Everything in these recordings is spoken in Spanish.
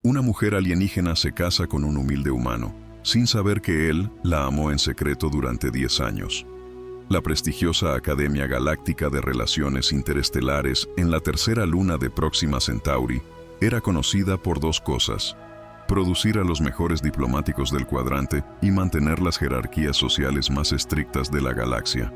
Una mujer alienígena se casa con un humilde humano, sin saber que él la amó en secreto durante 10 años. La prestigiosa Academia Galáctica de Relaciones Interestelares en la tercera luna de Próxima Centauri era conocida por 2 cosas: producir a los mejores diplomáticos del cuadrante y mantener las jerarquías sociales más estrictas de la galaxia.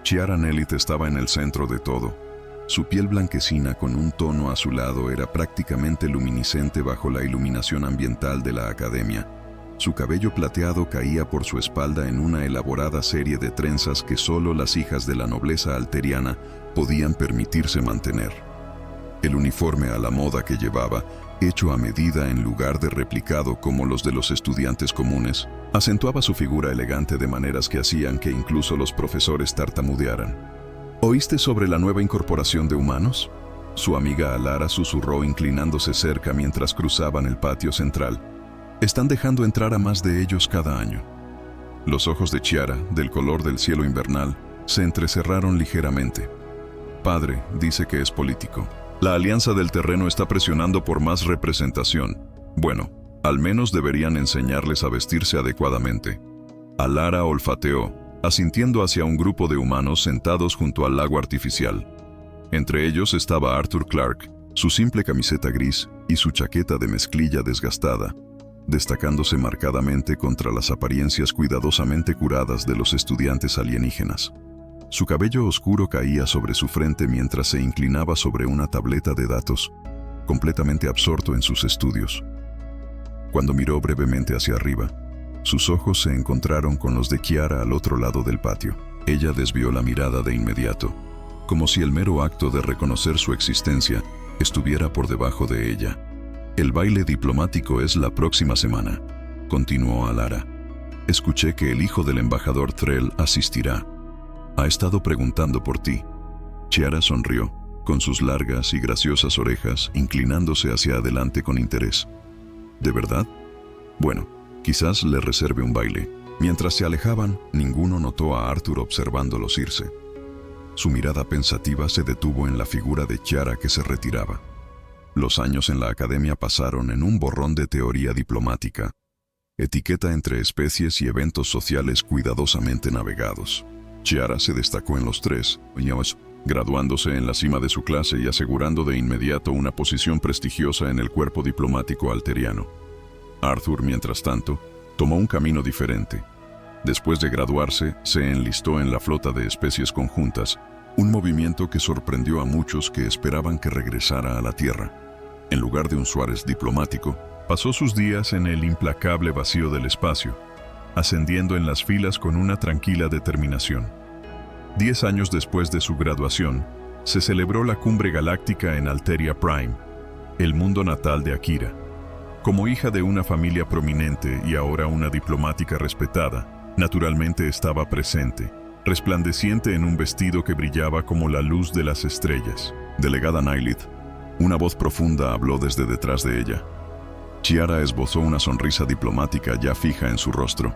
Chiara Nellit estaba en el centro de todo. Su piel blanquecina con un tono azulado era prácticamente luminiscente bajo la iluminación ambiental de la academia. Su cabello plateado caía por su espalda en una elaborada serie de trenzas que solo las hijas de la nobleza alteriana podían permitirse mantener. El uniforme a la moda que llevaba, hecho a medida en lugar de replicado como los de los estudiantes comunes, acentuaba su figura elegante de maneras que hacían que incluso los profesores tartamudearan. ¿Oíste sobre la nueva incorporación de humanos?, su amiga Alara susurró inclinándose cerca mientras cruzaban el patio central. Están dejando entrar a más de ellos cada año. Los ojos de Chiara, del color del cielo invernal, se entrecerraron ligeramente. Padre dice que es político. La Alianza del Terreno está presionando por más representación. Bueno, al menos deberían enseñarles a vestirse adecuadamente. Alara olfateó, asintiendo hacia un grupo de humanos sentados junto al lago artificial. Entre ellos estaba Arthur Clarke, su simple camiseta gris y su chaqueta de mezclilla desgastada, destacándose marcadamente contra las apariencias cuidadosamente curadas de los estudiantes alienígenas. Su cabello oscuro caía sobre su frente mientras se inclinaba sobre una tableta de datos, completamente absorto en sus estudios. Cuando miró brevemente hacia arriba, sus ojos se encontraron con los de Chiara al otro lado del patio. Ella desvió la mirada de inmediato, como si el mero acto de reconocer su existencia estuviera por debajo de ella. El baile diplomático es la próxima semana, continuó Alara. Escuché que el hijo del embajador Trell asistirá. Ha estado preguntando por ti. Chiara sonrió, con sus largas y graciosas orejas inclinándose hacia adelante con interés. ¿De verdad? Bueno, quizás le reserve un baile. Mientras se alejaban, ninguno notó a Arthur observándolos irse. Su mirada pensativa se detuvo en la figura de Chiara que se retiraba. Los años en la academia pasaron en un borrón de teoría diplomática, etiqueta entre especies y eventos sociales cuidadosamente navegados. Chiara se destacó en los 3 años, graduándose en la cima de su clase y asegurando de inmediato una posición prestigiosa en el cuerpo diplomático alteriano. Arthur, mientras tanto, tomó un camino diferente. Después de graduarse, se enlistó en la flota de especies conjuntas, un movimiento que sorprendió a muchos que esperaban que regresara a la Tierra. En lugar de un Suárez diplomático, pasó sus días en el implacable vacío del espacio, ascendiendo en las filas con una tranquila determinación. 10 años después de su graduación, se celebró la cumbre galáctica en Alteria Prime, el mundo natal de Akira. Como hija de una familia prominente y ahora una diplomática respetada, naturalmente estaba presente, resplandeciente en un vestido que brillaba como la luz de las estrellas. Delegada Nellit, una voz profunda habló desde detrás de ella. Chiara esbozó una sonrisa diplomática ya fija en su rostro.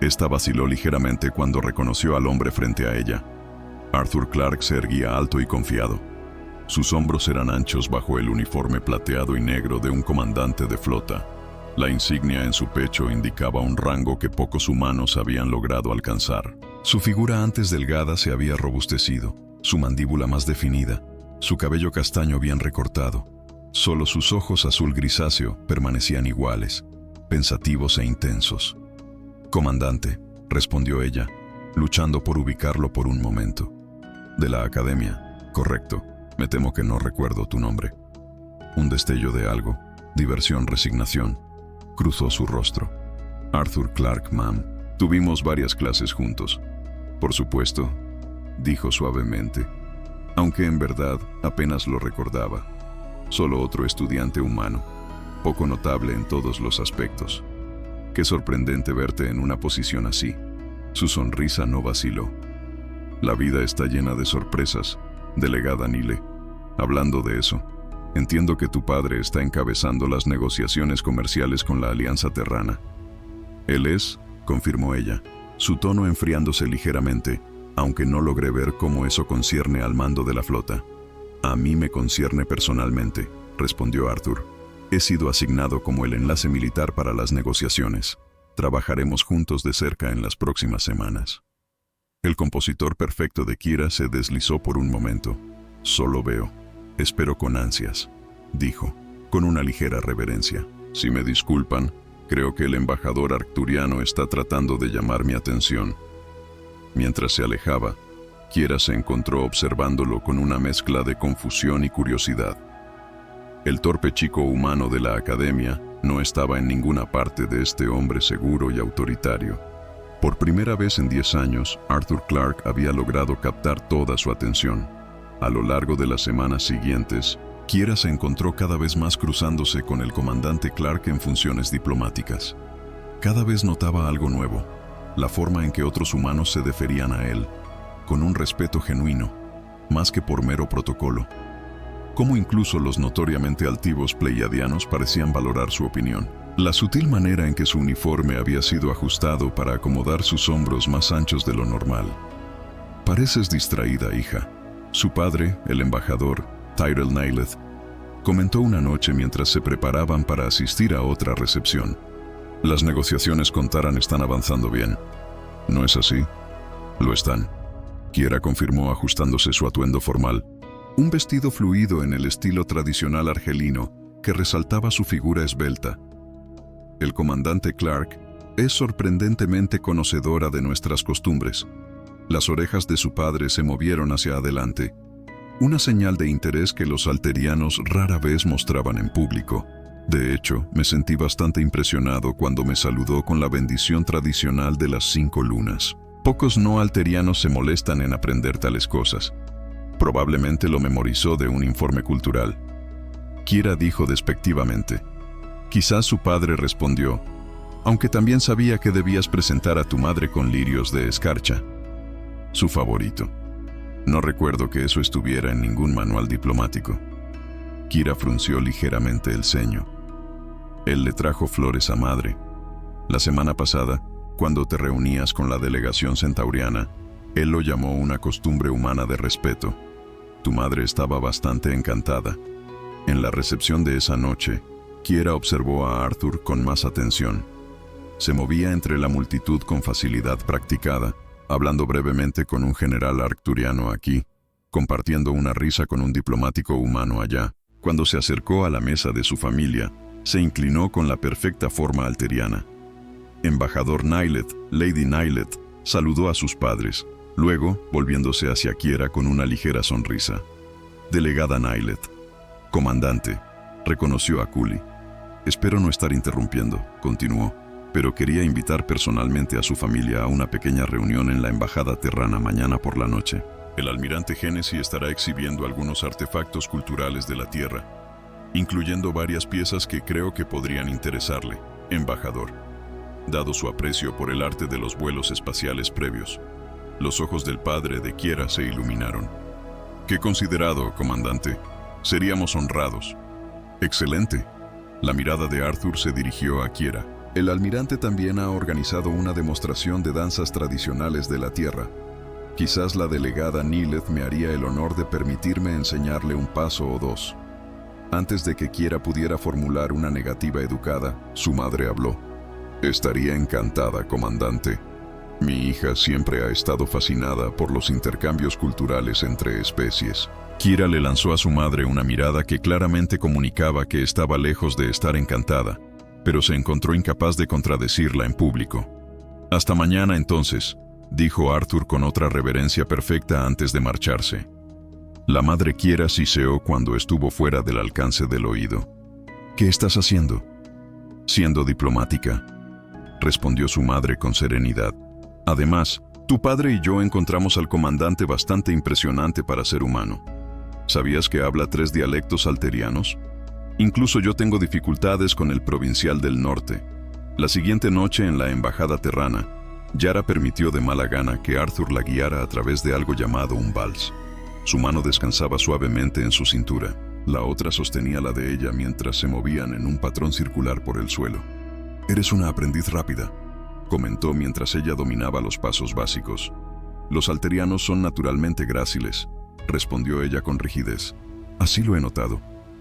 Esta vaciló ligeramente cuando reconoció al hombre frente a ella. Arthur Clarke se erguía alto y confiado. Sus hombros eran anchos bajo el uniforme plateado y negro de un comandante de flota. La insignia en su pecho indicaba un rango que pocos humanos habían logrado alcanzar. Su figura antes delgada se había robustecido, su mandíbula más definida, su cabello castaño bien recortado. Solo sus ojos azul grisáceo permanecían iguales, pensativos e intensos. «Comandante», respondió ella, luchando por ubicarlo por un momento. «De la academia, correcto. Me temo que no recuerdo tu nombre». Un destello de algo, diversión, resignación, cruzó su rostro. «Arthur Clarke, ma'am. Tuvimos varias clases juntos». «Por supuesto», dijo suavemente, aunque en verdad apenas lo recordaba. Solo otro estudiante humano, poco notable en todos los aspectos. Qué sorprendente verte en una posición así. Su sonrisa no vaciló. La vida está llena de sorpresas, delegada Nile. Hablando de eso, entiendo que tu padre está encabezando las negociaciones comerciales con la Alianza Terrana. Él es, confirmó ella, su tono enfriándose ligeramente, aunque no logré ver cómo eso concierne al mando de la flota. A mí me concierne personalmente, respondió Arthur. He sido asignado como el enlace militar para las negociaciones. Trabajaremos juntos de cerca en las próximas semanas. El compositor perfecto de Kira se deslizó por un momento. Solo veo. Espero con ansias, dijo, con una ligera reverencia. Si me disculpan, creo que el embajador arcturiano está tratando de llamar mi atención. Mientras se alejaba, Kira se encontró observándolo con una mezcla de confusión y curiosidad. El torpe chico humano de la academia no estaba en ninguna parte de este hombre seguro y autoritario. Por primera vez en 10 años, Arthur Clarke había logrado captar toda su atención. A lo largo de las semanas siguientes, Kira se encontró cada vez más cruzándose con el comandante Clarke en funciones diplomáticas. Cada vez notaba algo nuevo, la forma en que otros humanos se deferían a él, con un respeto genuino, más que por mero protocolo. Cómo incluso los notoriamente altivos pleiadianos parecían valorar su opinión. La sutil manera en que su uniforme había sido ajustado para acomodar sus hombros más anchos de lo normal. «Pareces distraída, hija», su padre, el embajador, Tyrell Nyleth, comentó una noche mientras se preparaban para asistir a otra recepción. «Las negociaciones con Taran están avanzando bien. ¿No es así?» «Lo están», Kira confirmó ajustándose su atuendo formal. Un vestido fluido en el estilo tradicional argelino que resaltaba su figura esbelta. El comandante Clarke es sorprendentemente conocedora de nuestras costumbres. Las orejas de su padre se movieron hacia adelante, una señal de interés que los alterianos rara vez mostraban en público. De hecho, me sentí bastante impresionado cuando me saludó con la bendición tradicional de las 5 lunas. Pocos no alterianos se molestan en aprender tales cosas. Probablemente lo memorizó de un informe cultural. Kira dijo despectivamente. Quizás su padre respondió, aunque también sabía que debías presentar a tu madre con lirios de escarcha. Su favorito. No recuerdo que eso estuviera en ningún manual diplomático. Kira frunció ligeramente el ceño. Él le trajo flores a madre. La semana pasada, cuando te reunías con la delegación centauriana, él lo llamó una costumbre humana de respeto. Tu madre estaba bastante encantada. En la recepción de esa noche, Kira observó a Arthur con más atención. Se movía entre la multitud con facilidad practicada, hablando brevemente con un general arcturiano aquí, compartiendo una risa con un diplomático humano allá. Cuando se acercó a la mesa de su familia, se inclinó con la perfecta forma alteriana. Embajador Nyleth, Lady Nyleth, saludó a sus padres. Luego, volviéndose hacia Kira con una ligera sonrisa. Delegada Nyleth. Comandante, reconoció a Cooley. Espero no estar interrumpiendo, continuó, pero quería invitar personalmente a su familia a una pequeña reunión en la embajada terrana mañana por la noche. El almirante Hennessy estará exhibiendo algunos artefactos culturales de la Tierra, incluyendo varias piezas que creo que podrían interesarle, embajador, dado su aprecio por el arte de los vuelos espaciales previos. Los ojos del padre de Kira se iluminaron. «Qué considerado, comandante. Seríamos honrados». «Excelente». La mirada de Arthur se dirigió a Kira. «El almirante también ha organizado una demostración de danzas tradicionales de la Tierra. Quizás la delegada Nyleth me haría el honor de permitirme enseñarle un paso o dos». Antes de que Kira pudiera formular una negativa educada, su madre habló. «Estaría encantada, comandante. Mi hija siempre ha estado fascinada por los intercambios culturales entre especies». Kira le lanzó a su madre una mirada que claramente comunicaba que estaba lejos de estar encantada, pero se encontró incapaz de contradecirla en público. «Hasta mañana entonces», dijo Arthur con otra reverencia perfecta antes de marcharse. La madre Kira siseó cuando estuvo fuera del alcance del oído. «¿Qué estás haciendo?» «Siendo diplomática», respondió su madre con serenidad. «Además, tu padre y yo encontramos al comandante bastante impresionante para ser humano. ¿Sabías que habla 3 dialectos alterianos? Incluso yo tengo dificultades con el provincial del norte». La siguiente noche en la embajada terrana, Yara permitió de mala gana que Arthur la guiara a través de algo llamado un vals. Su mano descansaba suavemente en su cintura. La otra sostenía la de ella mientras se movían en un patrón circular por el suelo. «Eres una aprendiz rápida», comentó mientras ella dominaba los pasos básicos. «Los alterianos son naturalmente gráciles», respondió ella con rigidez. «Así lo he notado».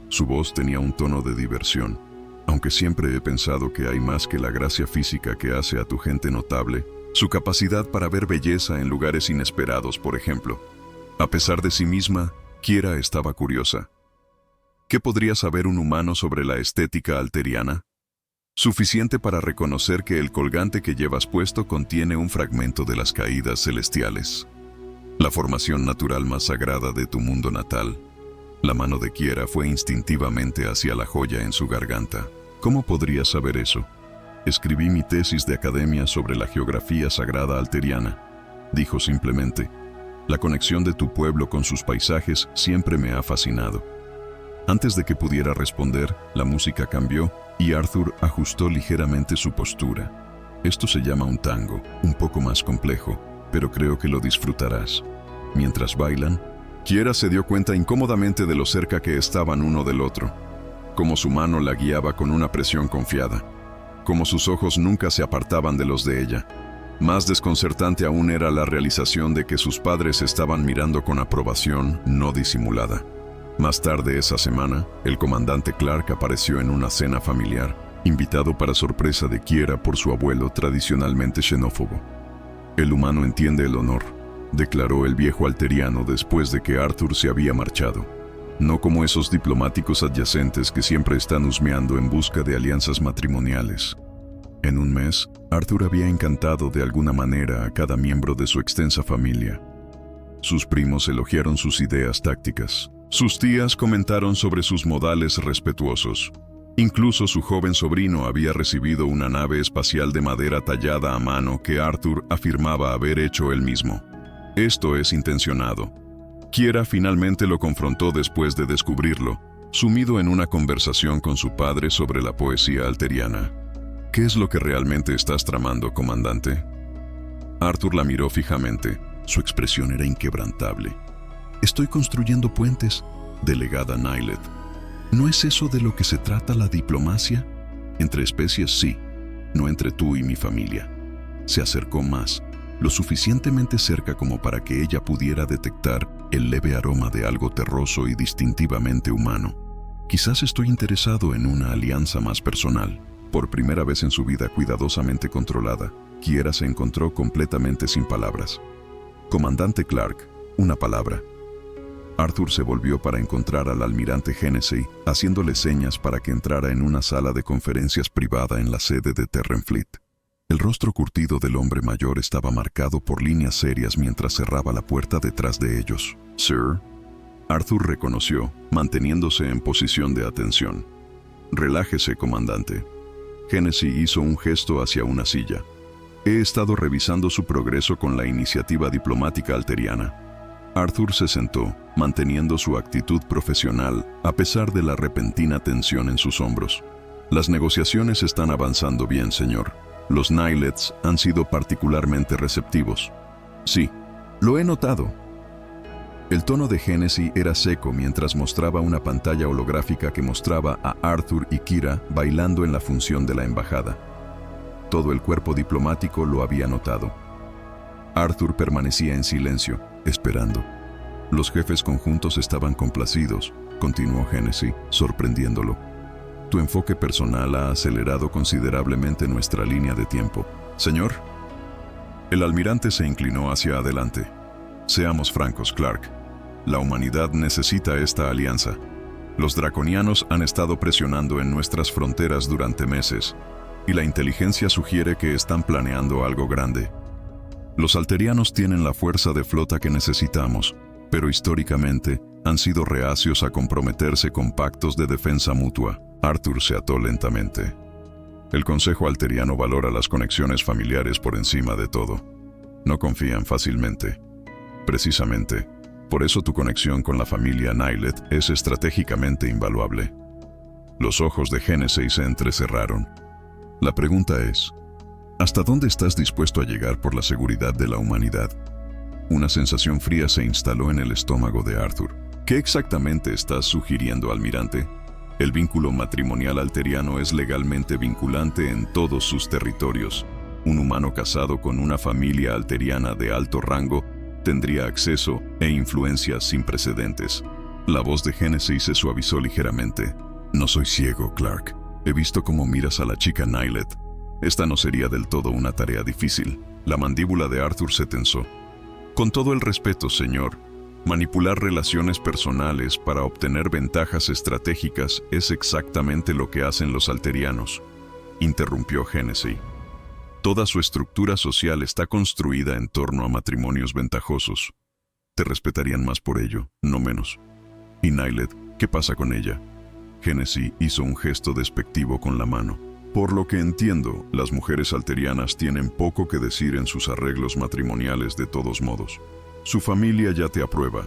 Su voz tenía un tono de diversión. Aunque siempre he pensado que hay más que la gracia física que hace a tu gente notable, su capacidad para ver belleza en lugares inesperados, por ejemplo. A pesar de sí misma, Kiera estaba curiosa. ¿Qué podría saber un humano sobre la estética alteriana? Suficiente para reconocer que el colgante que llevas puesto contiene un fragmento de las caídas celestiales. La formación natural más sagrada de tu mundo natal. La mano de Kiera fue instintivamente hacia la joya en su garganta. ¿Cómo podrías saber eso? Escribí mi tesis de academia sobre la geografía sagrada alteriana. Dijo simplemente. La conexión de tu pueblo con sus paisajes siempre me ha fascinado. Antes de que pudiera responder, la música cambió y Arthur ajustó ligeramente su postura. Esto se llama un tango, un poco más complejo, pero creo que lo disfrutarás. Mientras bailan, Kiera se dio cuenta incómodamente de lo cerca que estaban uno del otro, como su mano la guiaba con una presión confiada, como sus ojos nunca se apartaban de los de ella. Más desconcertante aún era la realización de que sus padres estaban mirando con aprobación no disimulada. Más tarde esa semana, el comandante Clark apareció en una cena familiar, invitado para sorpresa de Kiera por su abuelo tradicionalmente xenófobo. El humano entiende el honor, declaró el viejo alteriano después de que Arthur se había marchado. No como esos diplomáticos adyacentes que siempre están husmeando en busca de alianzas matrimoniales. En un mes, Arthur había encantado de alguna manera a cada miembro de su extensa familia. Sus primos elogiaron sus ideas tácticas. Sus tías comentaron sobre sus modales respetuosos. Incluso su joven sobrino había recibido una nave espacial de madera tallada a mano que Arthur afirmaba haber hecho él mismo. Esto es intencionado. Kiera finalmente lo confrontó después de descubrirlo, sumido en una conversación con su padre sobre la poesía alteriana. ¿Qué es lo que realmente estás tramando, comandante? Arthur la miró fijamente. Su expresión era inquebrantable. Estoy construyendo puentes, delegada Nylet. ¿No es eso de lo que se trata la diplomacia? Entre especies, sí, no entre tú y mi familia. Se acercó más, lo suficientemente cerca como para que ella pudiera detectar el leve aroma de algo terroso y distintivamente humano. Quizás estoy interesado en una alianza más personal. Por primera vez en su vida cuidadosamente controlada, Kiera se encontró completamente sin palabras. Comandante Clark, una palabra. Arthur se volvió para encontrar al almirante Hennessy, haciéndole señas para que entrara en una sala de conferencias privada en la sede de Terrenfleet. El rostro curtido del hombre mayor estaba marcado por líneas serias mientras cerraba la puerta detrás de ellos. «Sir», Arthur reconoció, manteniéndose en posición de atención. «Relájese, comandante». Hennessy hizo un gesto hacia una silla. «He estado revisando su progreso con la iniciativa diplomática alteriana». Arthur se sentó, manteniendo su actitud profesional a pesar de la repentina tensión en sus hombros. «Las negociaciones están avanzando bien, señor. Los Nylets han sido particularmente receptivos». «Sí, lo he notado». El tono de Hennessy era seco mientras mostraba una pantalla holográfica que mostraba a Arthur y Kiera bailando en la función de la embajada. Todo el cuerpo diplomático lo había notado. Arthur permanecía en silencio, esperando. Los jefes conjuntos estaban complacidos, continuó Hennessy, sorprendiéndolo. Tu enfoque personal ha acelerado considerablemente nuestra línea de tiempo. Señor. El almirante se inclinó hacia adelante. Seamos francos, Clark. La humanidad necesita esta alianza. Los draconianos han estado presionando en nuestras fronteras durante meses, y la inteligencia sugiere que están planeando algo grande. Los alterianos tienen la fuerza de flota que necesitamos, pero históricamente han sido reacios a comprometerse con pactos de defensa mutua. Arthur se ató lentamente. El Consejo Alteriano valora las conexiones familiares por encima de todo. No confían fácilmente. Precisamente, por eso tu conexión con la familia Nylet es estratégicamente invaluable. Los ojos de Hennessy se entrecerraron. La pregunta es, ¿hasta dónde estás dispuesto a llegar por la seguridad de la humanidad? Una sensación fría se instaló en el estómago de Arthur. ¿Qué exactamente estás sugiriendo, almirante? El vínculo matrimonial alteriano es legalmente vinculante en todos sus territorios. Un humano casado con una familia alteriana de alto rango tendría acceso e influencias sin precedentes. La voz de Hennessy se suavizó ligeramente. No soy ciego, Clark. He visto cómo miras a la chica Nylet. Esta no sería del todo una tarea difícil. La mandíbula de Arthur se tensó. Con todo el respeto, señor, manipular relaciones personales para obtener ventajas estratégicas es exactamente lo que hacen los alterianos, interrumpió Hennessy. Toda su estructura social está construida en torno a matrimonios ventajosos. Te respetarían más por ello, no menos. ¿Y Nylet, qué pasa con ella? Hennessy hizo un gesto despectivo con la mano. Por lo que entiendo, las mujeres alterianas tienen poco que decir en sus arreglos matrimoniales de todos modos. Su familia ya te aprueba.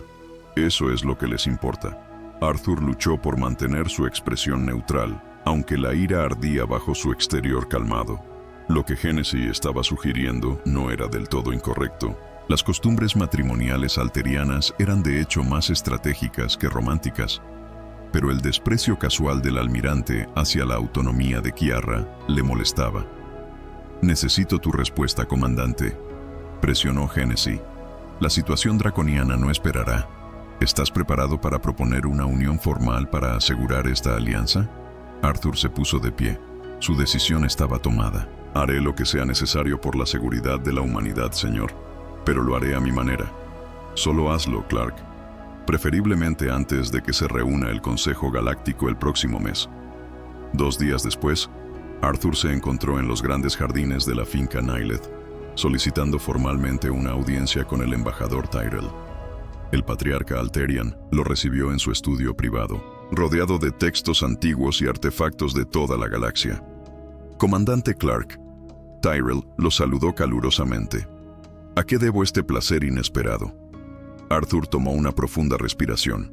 Eso es lo que les importa. Arthur luchó por mantener su expresión neutral, aunque la ira ardía bajo su exterior calmado. Lo que Hennessy estaba sugiriendo no era del todo incorrecto. Las costumbres matrimoniales alterianas eran de hecho más estratégicas que románticas, pero el desprecio casual del almirante hacia la autonomía de Kiara le molestaba. «Necesito tu respuesta, comandante», presionó Hennessy. «La situación draconiana no esperará. ¿Estás preparado para proponer una unión formal para asegurar esta alianza?» Arthur se puso de pie. Su decisión estaba tomada. «Haré lo que sea necesario por la seguridad de la humanidad, señor, pero lo haré a mi manera. Solo hazlo, Clark. Preferiblemente antes de que se reúna el Consejo Galáctico el próximo mes». 2 días después, Arthur se encontró en los grandes jardines de la finca Nylet, solicitando formalmente una audiencia con el embajador Tyrell. El patriarca Alterian lo recibió en su estudio privado, rodeado de textos antiguos y artefactos de toda la galaxia. «Comandante Clark», Tyrell lo saludó calurosamente. «¿A qué debo este placer inesperado?» Arthur tomó una profunda respiración.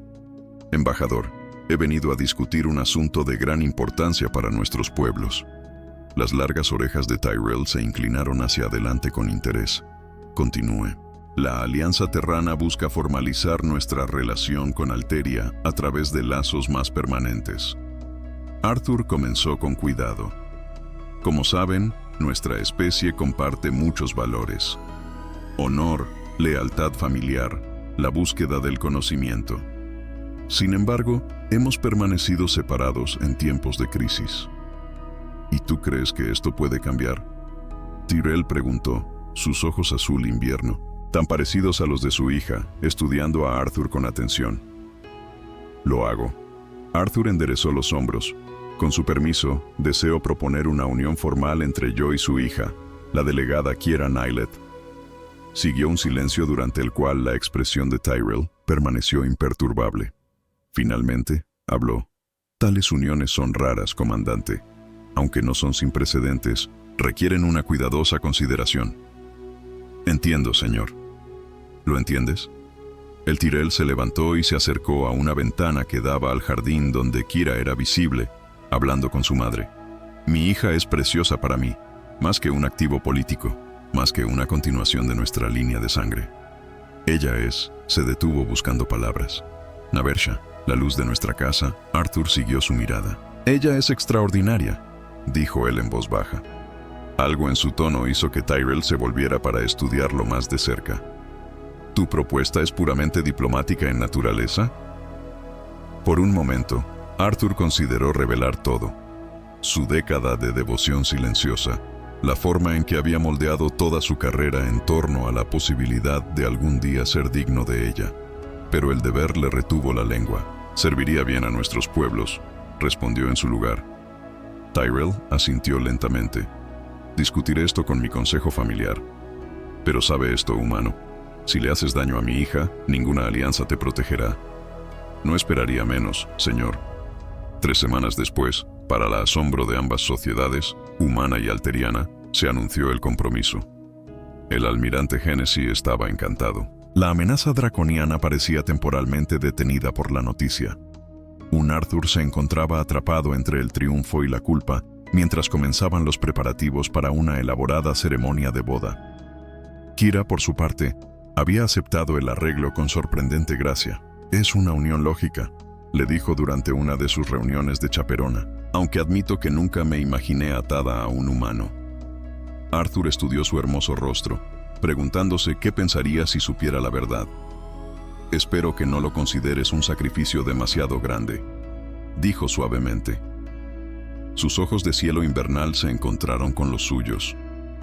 «Embajador, he venido a discutir un asunto de gran importancia para nuestros pueblos». Las largas orejas de Tyrell se inclinaron hacia adelante con interés. «Continúe. La Alianza Terrana busca formalizar nuestra relación con Alteria a través de lazos más permanentes». Arthur comenzó con cuidado. «Como saben, nuestra especie comparte muchos valores: honor, lealtad familiar, la búsqueda del conocimiento. Sin embargo, hemos permanecido separados en tiempos de crisis». «¿Y tú crees que esto puede cambiar?», Tyrell preguntó, sus ojos azul invierno, tan parecidos a los de su hija, estudiando a Arthur con atención. «Lo hago». Arthur enderezó los hombros. «Con su permiso, deseo proponer una unión formal entre yo y su hija, la delegada Kiara Nylet». Siguió un silencio durante el cual la expresión de Tyrell permaneció imperturbable. Finalmente, habló. «Tales uniones son raras, comandante. Aunque no son sin precedentes, requieren una cuidadosa consideración». «Entiendo, señor». «¿Lo entiendes?». El Tyrell se levantó y se acercó a una ventana que daba al jardín donde Kira era visible, hablando con su madre. «Mi hija es preciosa para mí, más que un activo político, más que una continuación de nuestra línea de sangre. Ella es», se detuvo buscando palabras. «Naversha, la luz de nuestra casa». Arthur siguió su mirada. «Ella es extraordinaria», dijo él en voz baja. Algo en su tono hizo que Tyrell se volviera para estudiarlo más de cerca. «¿Tu propuesta es puramente diplomática en naturaleza?». Por un momento, Arthur consideró revelar todo: su década de devoción silenciosa, la forma en que había moldeado toda su carrera en torno a la posibilidad de algún día ser digno de ella. Pero el deber le retuvo la lengua. «Serviría bien a nuestros pueblos», respondió en su lugar. Tyrell asintió lentamente. «Discutiré esto con mi consejo familiar. Pero sabe esto, humano. Si le haces daño a mi hija, ninguna alianza te protegerá». «No esperaría menos, señor». 3 semanas después, para el asombro de ambas sociedades, humana y alteriana, se anunció el compromiso. El almirante Hennessy estaba encantado. La amenaza draconiana parecía temporalmente detenida por la noticia. Un Arthur se encontraba atrapado entre el triunfo y la culpa, mientras comenzaban los preparativos para una elaborada ceremonia de boda. Kira, por su parte, había aceptado el arreglo con sorprendente gracia. «Es una unión lógica», le dijo durante una de sus reuniones de chaperona, «aunque admito que nunca me imaginé atada a un humano». Arthur estudió su hermoso rostro, preguntándose qué pensaría si supiera la verdad. Espero que no lo consideres un sacrificio demasiado grande, dijo suavemente. Sus ojos de cielo invernal se encontraron con los suyos.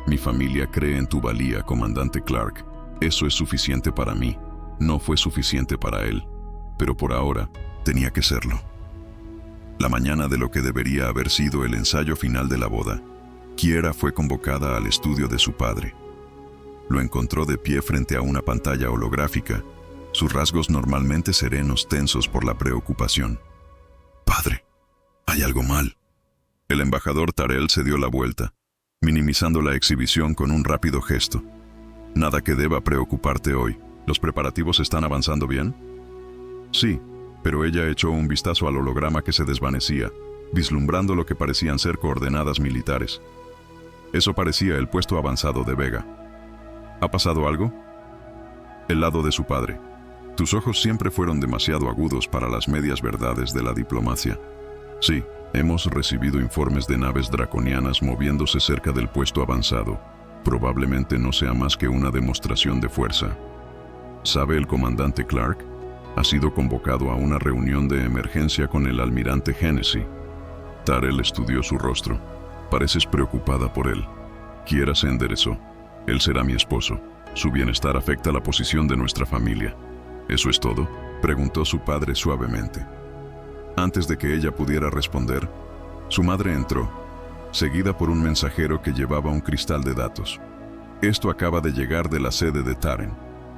Mi familia cree en tu valía, comandante Clark. Eso es suficiente para mí. No fue suficiente para él, pero por ahora tenía que serlo. La mañana de lo que debería haber sido el ensayo final de la boda, Kiera fue convocada al estudio de su padre. Lo encontró de pie frente a una pantalla holográfica, sus rasgos normalmente serenos tensos por la preocupación. «Padre, hay algo mal». El embajador Tyrell se dio la vuelta, minimizando la exhibición con un rápido gesto. «Nada que deba preocuparte hoy. ¿Los preparativos están avanzando bien?» «Sí», pero ella echó un vistazo al holograma que se desvanecía, vislumbrando lo que parecían ser coordenadas militares. Eso parecía el puesto avanzado de Vega. ¿Ha pasado algo? El lado de su padre. Tus ojos siempre fueron demasiado agudos para las medias verdades de la diplomacia. Sí, hemos recibido informes de naves draconianas moviéndose cerca del puesto avanzado. Probablemente no sea más que una demostración de fuerza. ¿Sabe el comandante Clark? Ha sido convocado a una reunión de emergencia con el almirante Hennessy. Tyrell estudió su rostro. Pareces preocupada por él. Kiera se enderezó. Él será mi esposo. Su bienestar afecta la posición de nuestra familia. ¿Eso es todo?, preguntó su padre suavemente. Antes de que ella pudiera responder, su madre entró, seguida por un mensajero que llevaba un cristal de datos. «Esto acaba de llegar de la sede de Taren»,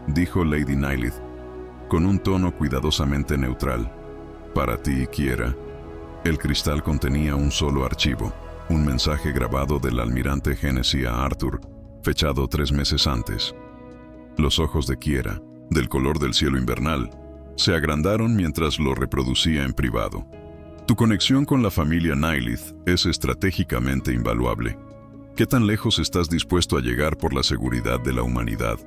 dijo Lady Nylith, con un tono cuidadosamente neutral. «Para ti, Kiera». El cristal contenía un solo archivo, un mensaje grabado del almirante Hennessy a Arthur, fechado 3 meses antes. Los ojos de Kiera, del color del cielo invernal, se agrandaron mientras lo reproducía en privado. «Tu conexión con la familia Nylith es estratégicamente invaluable. ¿Qué tan lejos estás dispuesto a llegar por la seguridad de la humanidad?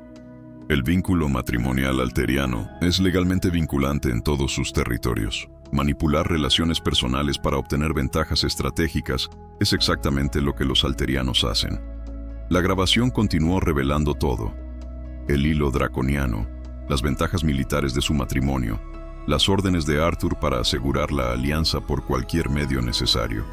El vínculo matrimonial alteriano es legalmente vinculante en todos sus territorios. Manipular relaciones personales para obtener ventajas estratégicas es exactamente lo que los alterianos hacen». La grabación continuó revelando todo: el hilo draconiano, las ventajas militares de su matrimonio, las órdenes de Arthur para asegurar la alianza por cualquier medio necesario.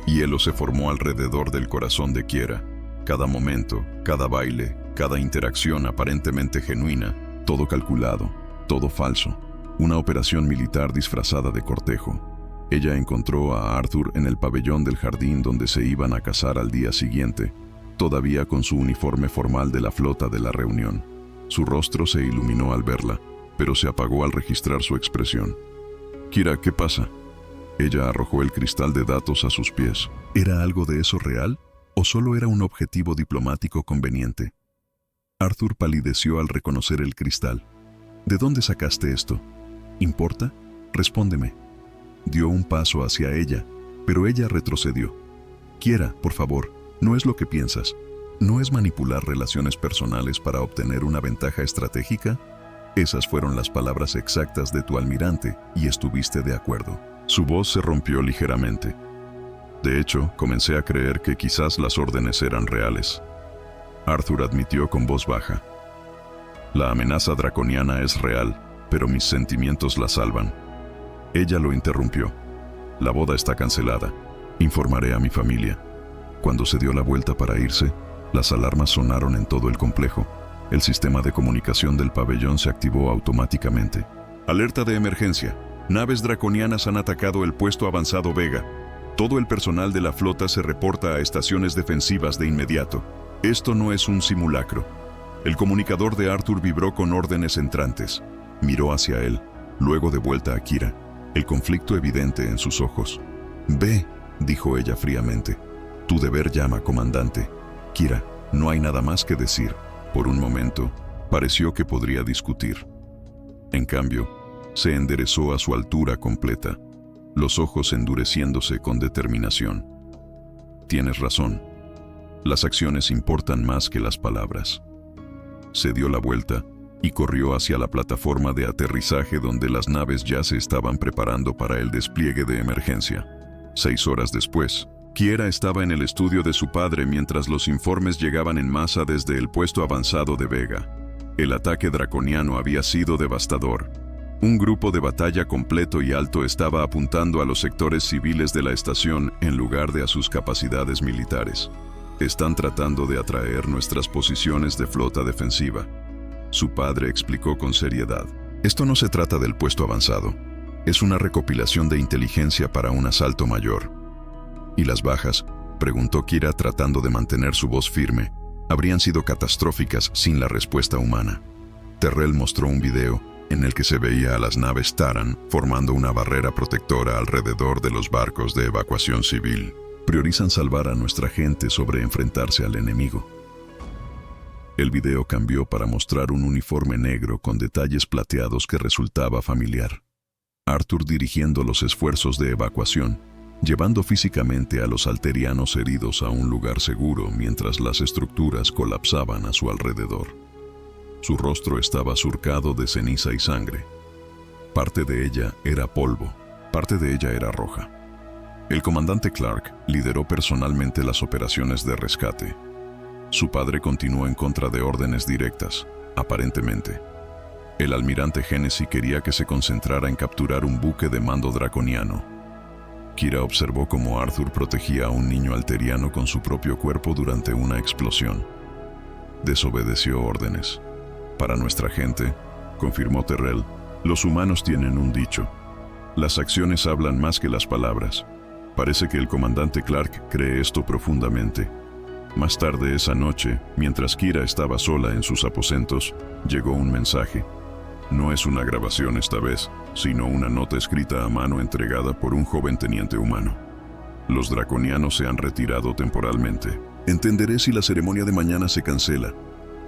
Hielo se formó alrededor del corazón de Kiera. Cada momento, cada baile, cada interacción aparentemente genuina, todo calculado, todo falso. Una operación militar disfrazada de cortejo. Ella encontró a Arthur en el pabellón del jardín donde se iban a casar al día siguiente, todavía con su uniforme formal de la flota de la reunión. Su rostro se iluminó al verla, pero se apagó al registrar su expresión. «Kiera, ¿qué pasa?» Ella arrojó el cristal de datos a sus pies. ¿Era algo de eso real? ¿O solo era un objetivo diplomático conveniente? Arthur palideció al reconocer el cristal. ¿De dónde sacaste esto? ¿Importa? Respóndeme. Dio un paso hacia ella, pero ella retrocedió. «Kiera, por favor, no es lo que piensas. ¿No es manipular relaciones personales para obtener una ventaja estratégica? Esas fueron las palabras exactas de tu almirante y estuviste de acuerdo». Su voz se rompió ligeramente. «De hecho, comencé a creer que quizás las órdenes eran reales». Arthur admitió con voz baja. «La amenaza draconiana es real, pero mis sentimientos la salvan». Ella lo interrumpió. «La boda está cancelada. Informaré a mi familia». Cuando se dio la vuelta para irse, las alarmas sonaron en todo el complejo. El sistema de comunicación del pabellón se activó automáticamente. «Alerta de emergencia. Naves draconianas han atacado el puesto avanzado Vega. Todo el personal de la flota se reporta a estaciones defensivas de inmediato. Esto no es un simulacro». El comunicador de Arthur vibró con órdenes entrantes. Miró hacia él, luego de vuelta a Kiera, el conflicto evidente en sus ojos. «Ve», dijo ella fríamente. «Tu deber llama, comandante». «Kiera, no hay nada más que decir». Por un momento, pareció que podría discutir. En cambio, se enderezó a su altura completa, los ojos endureciéndose con determinación. «Tienes razón. Las acciones importan más que las palabras». Se dio la vuelta y corrió hacia la plataforma de aterrizaje donde las naves ya se estaban preparando para el despliegue de emergencia. 6 horas después, Kiera estaba en el estudio de su padre mientras los informes llegaban en masa desde el puesto avanzado de Vega. El ataque draconiano había sido devastador. Un grupo de batalla completo y alto estaba apuntando a los sectores civiles de la estación en lugar de a sus capacidades militares. Están tratando de atraer nuestras posiciones de flota defensiva. Su padre explicó con seriedad. Esto no se trata del puesto avanzado. Es una recopilación de inteligencia para un asalto mayor. ¿Y las bajas?, preguntó Kira tratando de mantener su voz firme. Habrían sido catastróficas sin la respuesta humana. Terrell mostró un video en el que se veía a las naves Taran formando una barrera protectora alrededor de los barcos de evacuación civil. Priorizan salvar a nuestra gente sobre enfrentarse al enemigo. El video cambió para mostrar un uniforme negro con detalles plateados que resultaba familiar. Arthur dirigiendo los esfuerzos de evacuación, llevando físicamente a los alterianos heridos a un lugar seguro mientras las estructuras colapsaban a su alrededor. Su rostro estaba surcado de ceniza y sangre. Parte de ella era polvo, parte de ella era roja. El comandante Clark lideró personalmente las operaciones de rescate. Su padre continuó en contra de órdenes directas, aparentemente. El almirante Hennessy quería que se concentrara en capturar un buque de mando draconiano. Kira observó cómo Arthur protegía a un niño alteriano con su propio cuerpo durante una explosión. Desobedeció órdenes. Para nuestra gente, confirmó Terrell, los humanos tienen un dicho. Las acciones hablan más que las palabras. Parece que el comandante Clark cree esto profundamente. Más tarde esa noche, mientras Kira estaba sola en sus aposentos, llegó un mensaje. No es una grabación esta vez, sino una nota escrita a mano entregada por un joven teniente humano. Los draconianos se han retirado temporalmente. Entenderé si la ceremonia de mañana se cancela,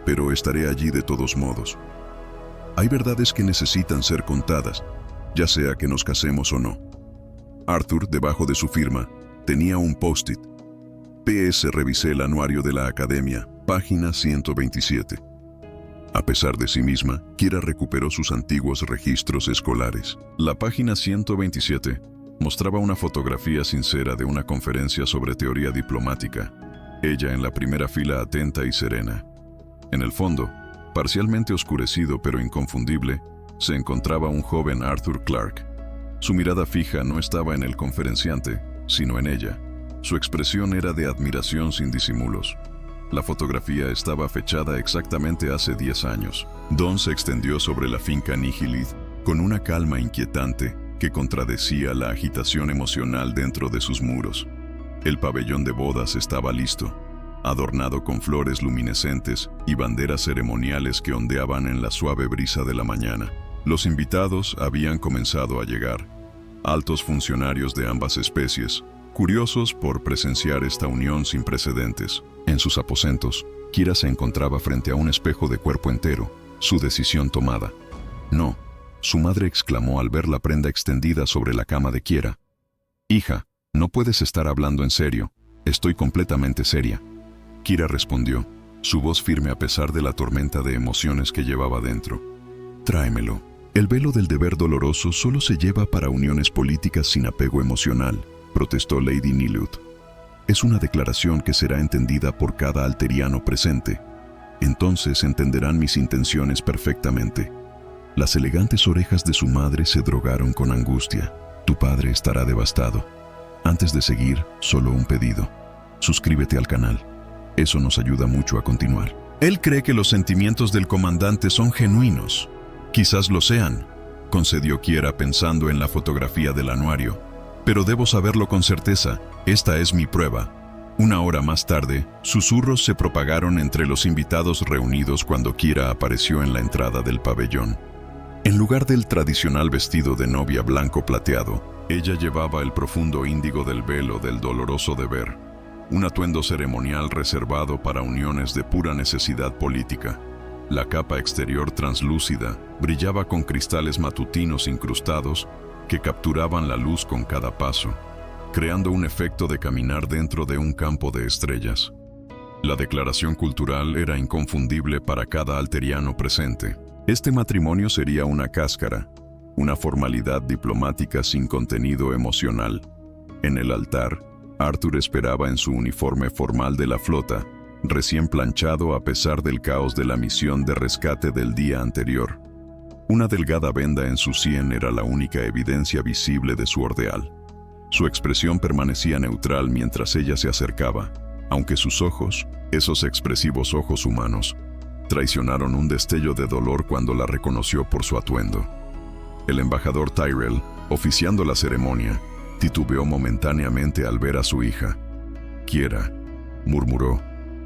pero estaré allí de todos modos. Hay verdades que necesitan ser contadas, ya sea que nos casemos o no. Arthur, debajo de su firma, tenía un post-it. PS, revisé el anuario de la Academia, página 127. A pesar de sí misma, Kira recuperó sus antiguos registros escolares. La página 127 mostraba una fotografía sincera de una conferencia sobre teoría diplomática. Ella en la primera fila atenta y serena. En el fondo, parcialmente oscurecido pero inconfundible, se encontraba un joven Arthur Clark. Su mirada fija no estaba en el conferenciante, sino en ella. Su expresión era de admiración sin disimulos. La fotografía estaba fechada exactamente hace 10 años. Don se extendió sobre la finca Nihilith con una calma inquietante que contradecía la agitación emocional dentro de sus muros. El pabellón de bodas estaba listo, adornado con flores luminescentes y banderas ceremoniales que ondeaban en la suave brisa de la mañana. Los invitados habían comenzado a llegar, altos funcionarios de ambas especies, curiosos por presenciar esta unión sin precedentes. En sus aposentos, Kira se encontraba frente a un espejo de cuerpo entero, su decisión tomada. No, su madre exclamó al ver la prenda extendida sobre la cama de Kira. Hija, no puedes estar hablando en serio, estoy completamente seria. Kira respondió, su voz firme a pesar de la tormenta de emociones que llevaba dentro. Tráemelo. El velo del deber doloroso solo se lleva para uniones políticas sin apego emocional, protestó Lady Nilut. Es una declaración que será entendida por cada alteriano presente. Entonces entenderán mis intenciones perfectamente. Las elegantes orejas de su madre se drogaron con angustia. Tu padre estará devastado. Antes de seguir, solo un pedido. Suscríbete al canal. Eso nos ayuda mucho a continuar. Él cree que los sentimientos del comandante son genuinos. Quizás lo sean, concedió Kira pensando en la fotografía del anuario. Pero debo saberlo con certeza, esta es mi prueba. Una hora más tarde, susurros se propagaron entre los invitados reunidos cuando Kira apareció en la entrada del pabellón. En lugar del tradicional vestido de novia blanco plateado, ella llevaba el profundo índigo del velo del doloroso deber, un atuendo ceremonial reservado para uniones de pura necesidad política. La capa exterior translúcida brillaba con cristales matutinos incrustados que capturaban la luz con cada paso, creando un efecto de caminar dentro de un campo de estrellas. La declaración cultural era inconfundible para cada alteriano presente. Este matrimonio sería una cáscara, una formalidad diplomática sin contenido emocional. En el altar, Arthur esperaba en su uniforme formal de la flota, recién planchado a pesar del caos de la misión de rescate del día anterior. Una delgada venda en su sien era la única evidencia visible de su ordeal. Su expresión permanecía neutral mientras ella se acercaba, aunque sus ojos, esos expresivos ojos humanos, traicionaron un destello de dolor cuando la reconoció por su atuendo. El embajador Tyrell, oficiando la ceremonia, titubeó momentáneamente al ver a su hija. «Kiera», murmuró,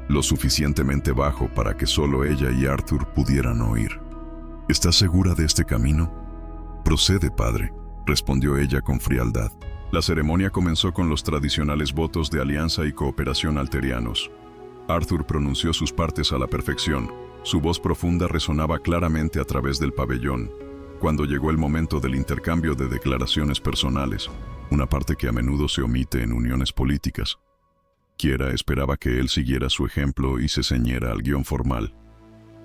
lo suficientemente bajo para que solo ella y Arthur pudieran oír. «¿Estás segura de este camino?» «Procede, padre», respondió ella con frialdad. La ceremonia comenzó con los tradicionales votos de alianza y cooperación alterianos. Arthur pronunció sus partes a la perfección. Su voz profunda resonaba claramente a través del pabellón. Cuando llegó el momento del intercambio de declaraciones personales, una parte que a menudo se omite en uniones políticas, Kiera esperaba que él siguiera su ejemplo y se ceñiera al guión formal.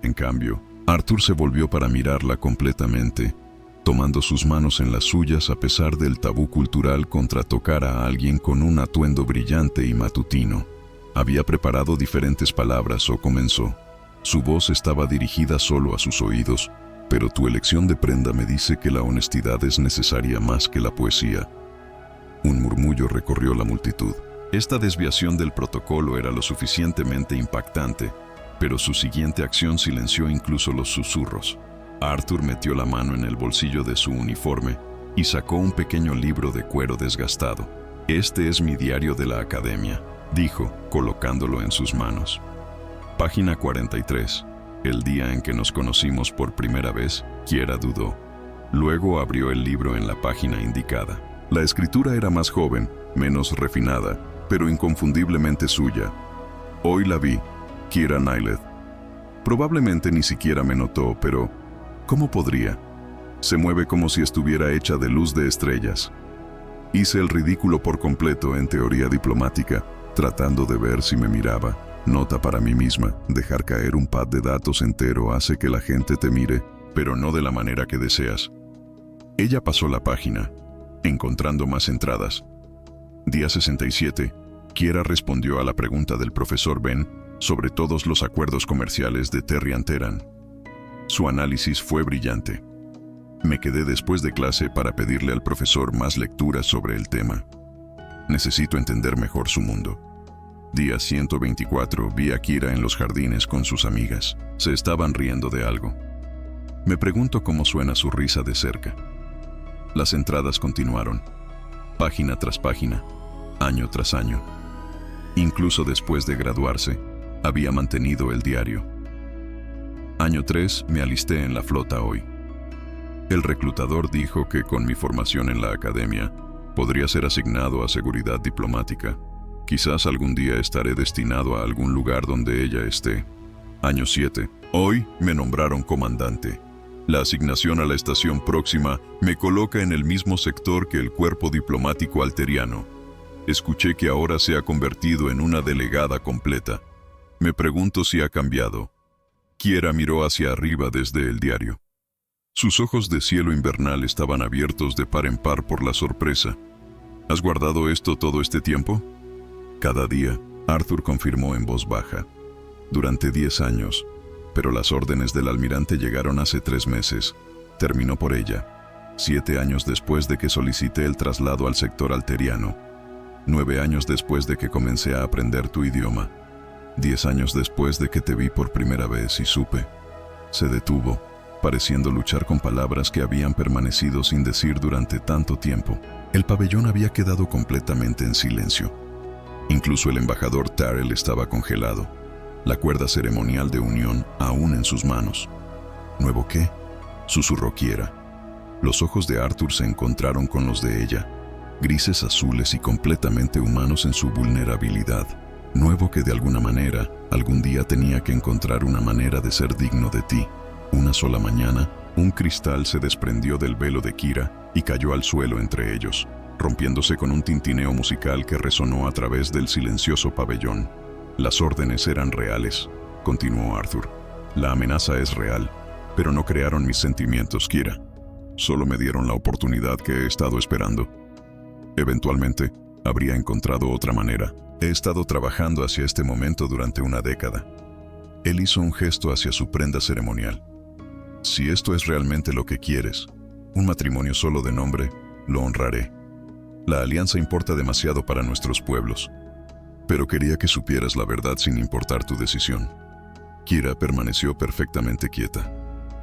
En cambio, Arthur se volvió para mirarla completamente, tomando sus manos en las suyas a pesar del tabú cultural contra tocar a alguien con un atuendo brillante y matutino. Había preparado diferentes palabras o comenzó. Su voz estaba dirigida solo a sus oídos, pero tu elección de prenda me dice que la honestidad es necesaria más que la poesía. Un murmullo recorrió la multitud. Esta desviación del protocolo era lo suficientemente impactante, pero su siguiente acción silenció incluso los susurros. Arthur metió la mano en el bolsillo de su uniforme y sacó un pequeño libro de cuero desgastado. «Este es mi diario de la academia», dijo, colocándolo en sus manos. Página 43. El día en que nos conocimos por primera vez, Kiera dudó. Luego abrió el libro en la página indicada. La escritura era más joven, menos refinada, pero inconfundiblemente suya. Hoy la vi, Kiera Nyleth. Probablemente ni siquiera me notó, pero ¿cómo podría? Se mueve como si estuviera hecha de luz de estrellas. Hice el ridículo por completo en teoría diplomática, tratando de ver si me miraba. Nota para mí misma, dejar caer un pad de datos entero hace que la gente te mire, pero no de la manera que deseas. Ella pasó la página, encontrando más entradas. Día 67, Kiera respondió a la pregunta del profesor Ben sobre todos los acuerdos comerciales de Terry Teran. Su análisis fue brillante. Me quedé después de clase para pedirle al profesor más lecturas sobre el tema. Necesito entender mejor su mundo. Día 124, vi a Kiera en los jardines con sus amigas. Se estaban riendo de algo. Me pregunto cómo suena su risa de cerca. Las entradas continuaron, página tras página, año tras año. Incluso después de graduarse, había mantenido el diario. Año 3, me alisté en la flota hoy. El reclutador dijo que con mi formación en la academia, podría ser asignado a seguridad diplomática. Quizás algún día estaré destinado a algún lugar donde ella esté. Año 7. Hoy me nombraron comandante. La asignación a la estación próxima me coloca en el mismo sector que el cuerpo diplomático alteriano. Escuché que ahora se ha convertido en una delegada completa. Me pregunto si ha cambiado. Kiera miró hacia arriba desde el diario. Sus ojos de cielo invernal estaban abiertos de par en par por la sorpresa. ¿Has guardado esto todo este tiempo? Cada día, Arthur confirmó en voz baja. Durante 10 años, pero las órdenes del almirante llegaron hace 3 meses. Terminó por ella. 7 años después de que solicité el traslado al sector alteriano. 9 años después de que comencé a aprender tu idioma. 10 años después de que te vi por primera vez y supe. Se detuvo, pareciendo luchar con palabras que habían permanecido sin decir durante tanto tiempo. El pabellón había quedado completamente en silencio. Incluso el embajador Tyrell estaba congelado, la cuerda ceremonial de unión aún en sus manos. ¿Nuevo qué?, susurró Kiera. Los ojos de Arthur se encontraron con los de ella, grises azules y completamente humanos en su vulnerabilidad. Nuevo que de alguna manera, algún día tenía que encontrar una manera de ser digno de ti. Una sola mañana, un cristal se desprendió del velo de Kiera y cayó al suelo entre ellos, rompiéndose con un tintineo musical que resonó a través del silencioso pabellón. Las órdenes eran reales, continuó Arthur. La amenaza es real, pero no crearon mis sentimientos, Kiera. Solo me dieron la oportunidad que he estado esperando. Eventualmente, habría encontrado otra manera, He estado trabajando hacia este momento durante una década. Él hizo un gesto hacia su prenda ceremonial. Si esto es realmente lo que quieres, un matrimonio solo de nombre, lo honraré. La alianza importa demasiado para nuestros pueblos. Pero quería que supieras la verdad sin importar tu decisión. Kira permaneció perfectamente quieta,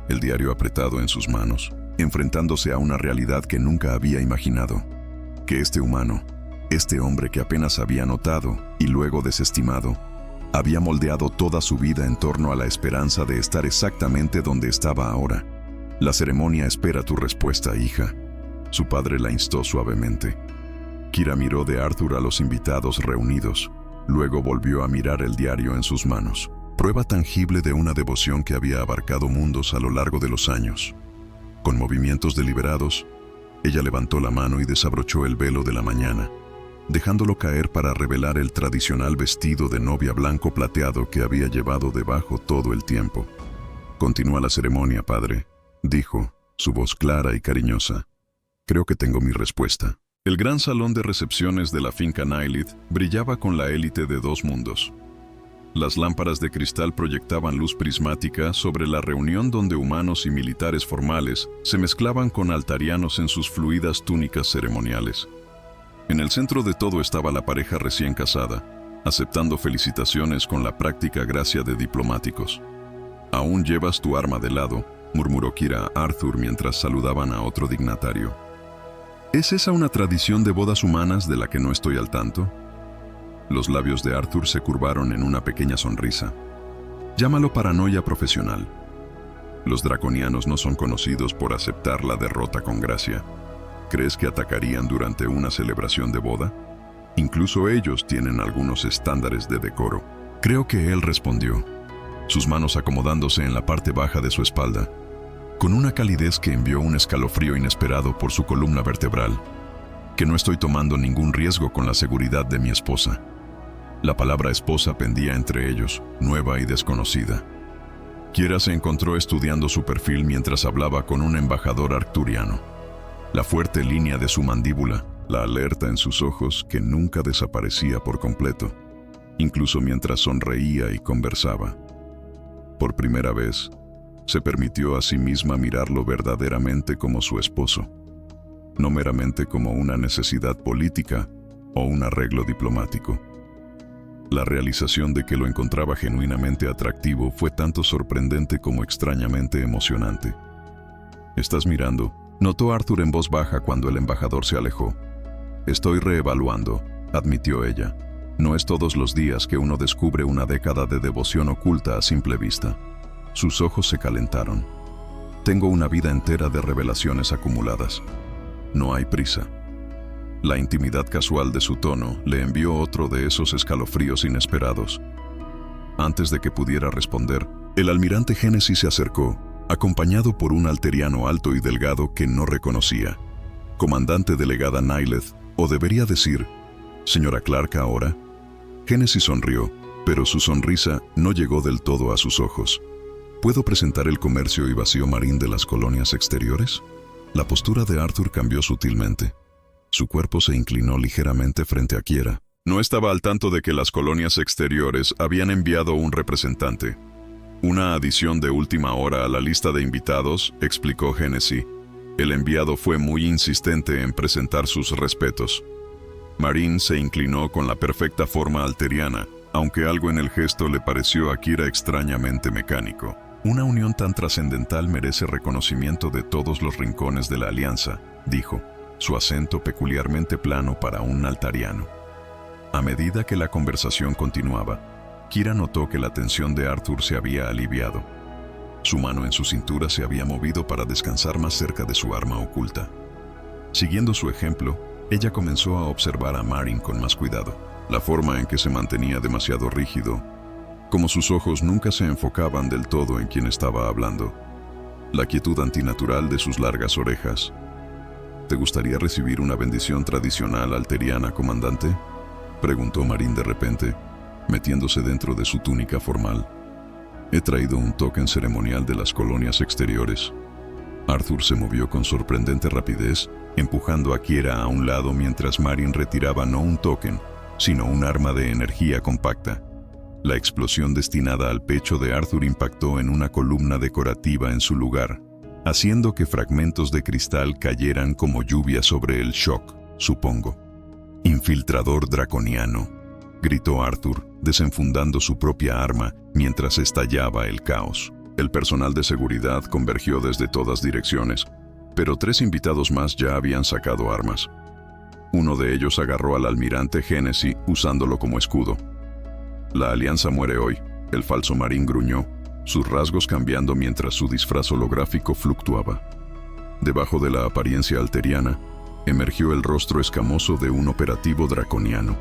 el diario apretado en sus manos, enfrentándose a una realidad que nunca había imaginado. Que este humano, este hombre que apenas había notado y luego desestimado, había moldeado toda su vida en torno a la esperanza de estar exactamente donde estaba ahora. La ceremonia espera tu respuesta, hija. Su padre la instó suavemente. Kira miró de Arthur a los invitados reunidos. Luego volvió a mirar el diario en sus manos. Prueba tangible de una devoción que había abarcado mundos a lo largo de los años. Con movimientos deliberados, ella levantó la mano y desabrochó el velo de la mañana, dejándolo caer para revelar el tradicional vestido de novia blanco plateado que había llevado debajo todo el tiempo. «Continúa la ceremonia, padre», dijo, su voz clara y cariñosa. «Creo que tengo mi respuesta». El gran salón de recepciones de la finca Nylith brillaba con la élite de dos mundos. Las lámparas de cristal proyectaban luz prismática sobre la reunión donde humanos y militares formales se mezclaban con altarianos en sus fluidas túnicas ceremoniales. En el centro de todo estaba la pareja recién casada, aceptando felicitaciones con la práctica gracia de diplomáticos. «Aún llevas tu arma de lado», murmuró Kira a Arthur mientras saludaban a otro dignatario. «¿Es esa una tradición de bodas humanas de la que no estoy al tanto?» Los labios de Arthur se curvaron en una pequeña sonrisa. «Llámalo paranoia profesional. Los draconianos no son conocidos por aceptar la derrota con gracia. ¿Crees que atacarían durante una celebración de boda? Incluso ellos tienen algunos estándares de decoro». Creo que él respondió, sus manos acomodándose en la parte baja de su espalda, con una calidez que envió un escalofrío inesperado por su columna vertebral, que no estoy tomando ningún riesgo con la seguridad de mi esposa. La palabra esposa pendía entre ellos, nueva y desconocida. Kira se encontró estudiando su perfil mientras hablaba con un embajador arcturiano. La fuerte línea de su mandíbula, la alerta en sus ojos que nunca desaparecía por completo, incluso mientras sonreía y conversaba. Por primera vez, se permitió a sí misma mirarlo verdaderamente como su esposo, no meramente como una necesidad política o un arreglo diplomático. La realización de que lo encontraba genuinamente atractivo fue tanto sorprendente como extrañamente emocionante. «¿Estás mirando?», notó Arthur en voz baja cuando el embajador se alejó. «Estoy reevaluando», admitió ella. «No es todos los días que uno descubre una década de devoción oculta a simple vista». Sus ojos se calentaron. «Tengo una vida entera de revelaciones acumuladas. No hay prisa». La intimidad casual de su tono le envió otro de esos escalofríos inesperados. Antes de que pudiera responder, el almirante Génesis se acercó, acompañado por un alteriano alto y delgado que no reconocía. «Comandante delegada Nylith, o debería decir, señora Clark ahora». Génesis sonrió, pero su sonrisa no llegó del todo a sus ojos. «¿Puedo presentar el comercio y vacío marín de las colonias exteriores?» La postura de Arthur cambió sutilmente. Su cuerpo se inclinó ligeramente frente a Kira. «No estaba al tanto de que las colonias exteriores habían enviado un representante. Una adición de última hora a la lista de invitados», explicó Génesis. «El enviado fue muy insistente en presentar sus respetos». Marín se inclinó con la perfecta forma alteriana, aunque algo en el gesto le pareció a Kira extrañamente mecánico. «Una unión tan trascendental merece reconocimiento de todos los rincones de la alianza», dijo, su acento peculiarmente plano para un altariano. A medida que la conversación continuaba, Kira notó que la tensión de Arthur se había aliviado. Su mano en su cintura se había movido para descansar más cerca de su arma oculta. Siguiendo su ejemplo, ella comenzó a observar a Marin con más cuidado. La forma en que se mantenía demasiado rígido, como sus ojos nunca se enfocaban del todo en quien estaba hablando. La quietud antinatural de sus largas orejas. «¿Te gustaría recibir una bendición tradicional alteriana, comandante?», preguntó Marin de repente, metiéndose dentro de su túnica formal. «He traído un token ceremonial de las colonias exteriores». Arthur se movió con sorprendente rapidez, empujando a Kira a un lado mientras Marin retiraba no un token, sino un arma de energía compacta. La explosión destinada al pecho de Arthur impactó en una columna decorativa en su lugar, haciendo que fragmentos de cristal cayeran como lluvia sobre el shock, supongo. «Infiltrador draconiano», gritó Arthur, desenfundando su propia arma mientras estallaba el caos. El personal de seguridad convergió desde todas direcciones, pero 3 invitados más ya habían sacado armas. Uno de ellos agarró al almirante Hennessy usándolo como escudo. «La alianza muere hoy», el falso marín gruñó, sus rasgos cambiando mientras su disfraz holográfico fluctuaba. Debajo de la apariencia alteriana, emergió el rostro escamoso de un operativo draconiano.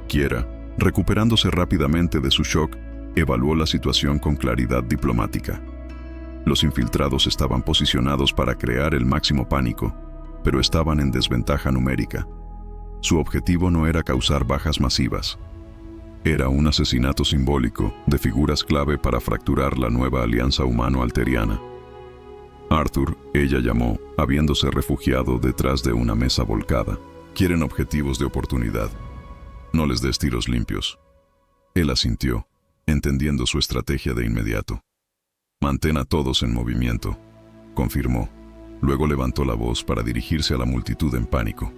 Kiera, recuperándose rápidamente de su shock, evaluó la situación con claridad diplomática. Los infiltrados estaban posicionados para crear el máximo pánico, pero estaban en desventaja numérica. Su objetivo no era causar bajas masivas. Era un asesinato simbólico de figuras clave para fracturar la nueva alianza humano-alteriana. Arthur, ella llamó, habiéndose refugiado detrás de una mesa volcada. «Quieren objetivos de oportunidad. No les des tiros limpios». Él asintió, entendiendo su estrategia de inmediato. «Mantén a todos en movimiento», confirmó. Luego levantó la voz para dirigirse a la multitud en pánico.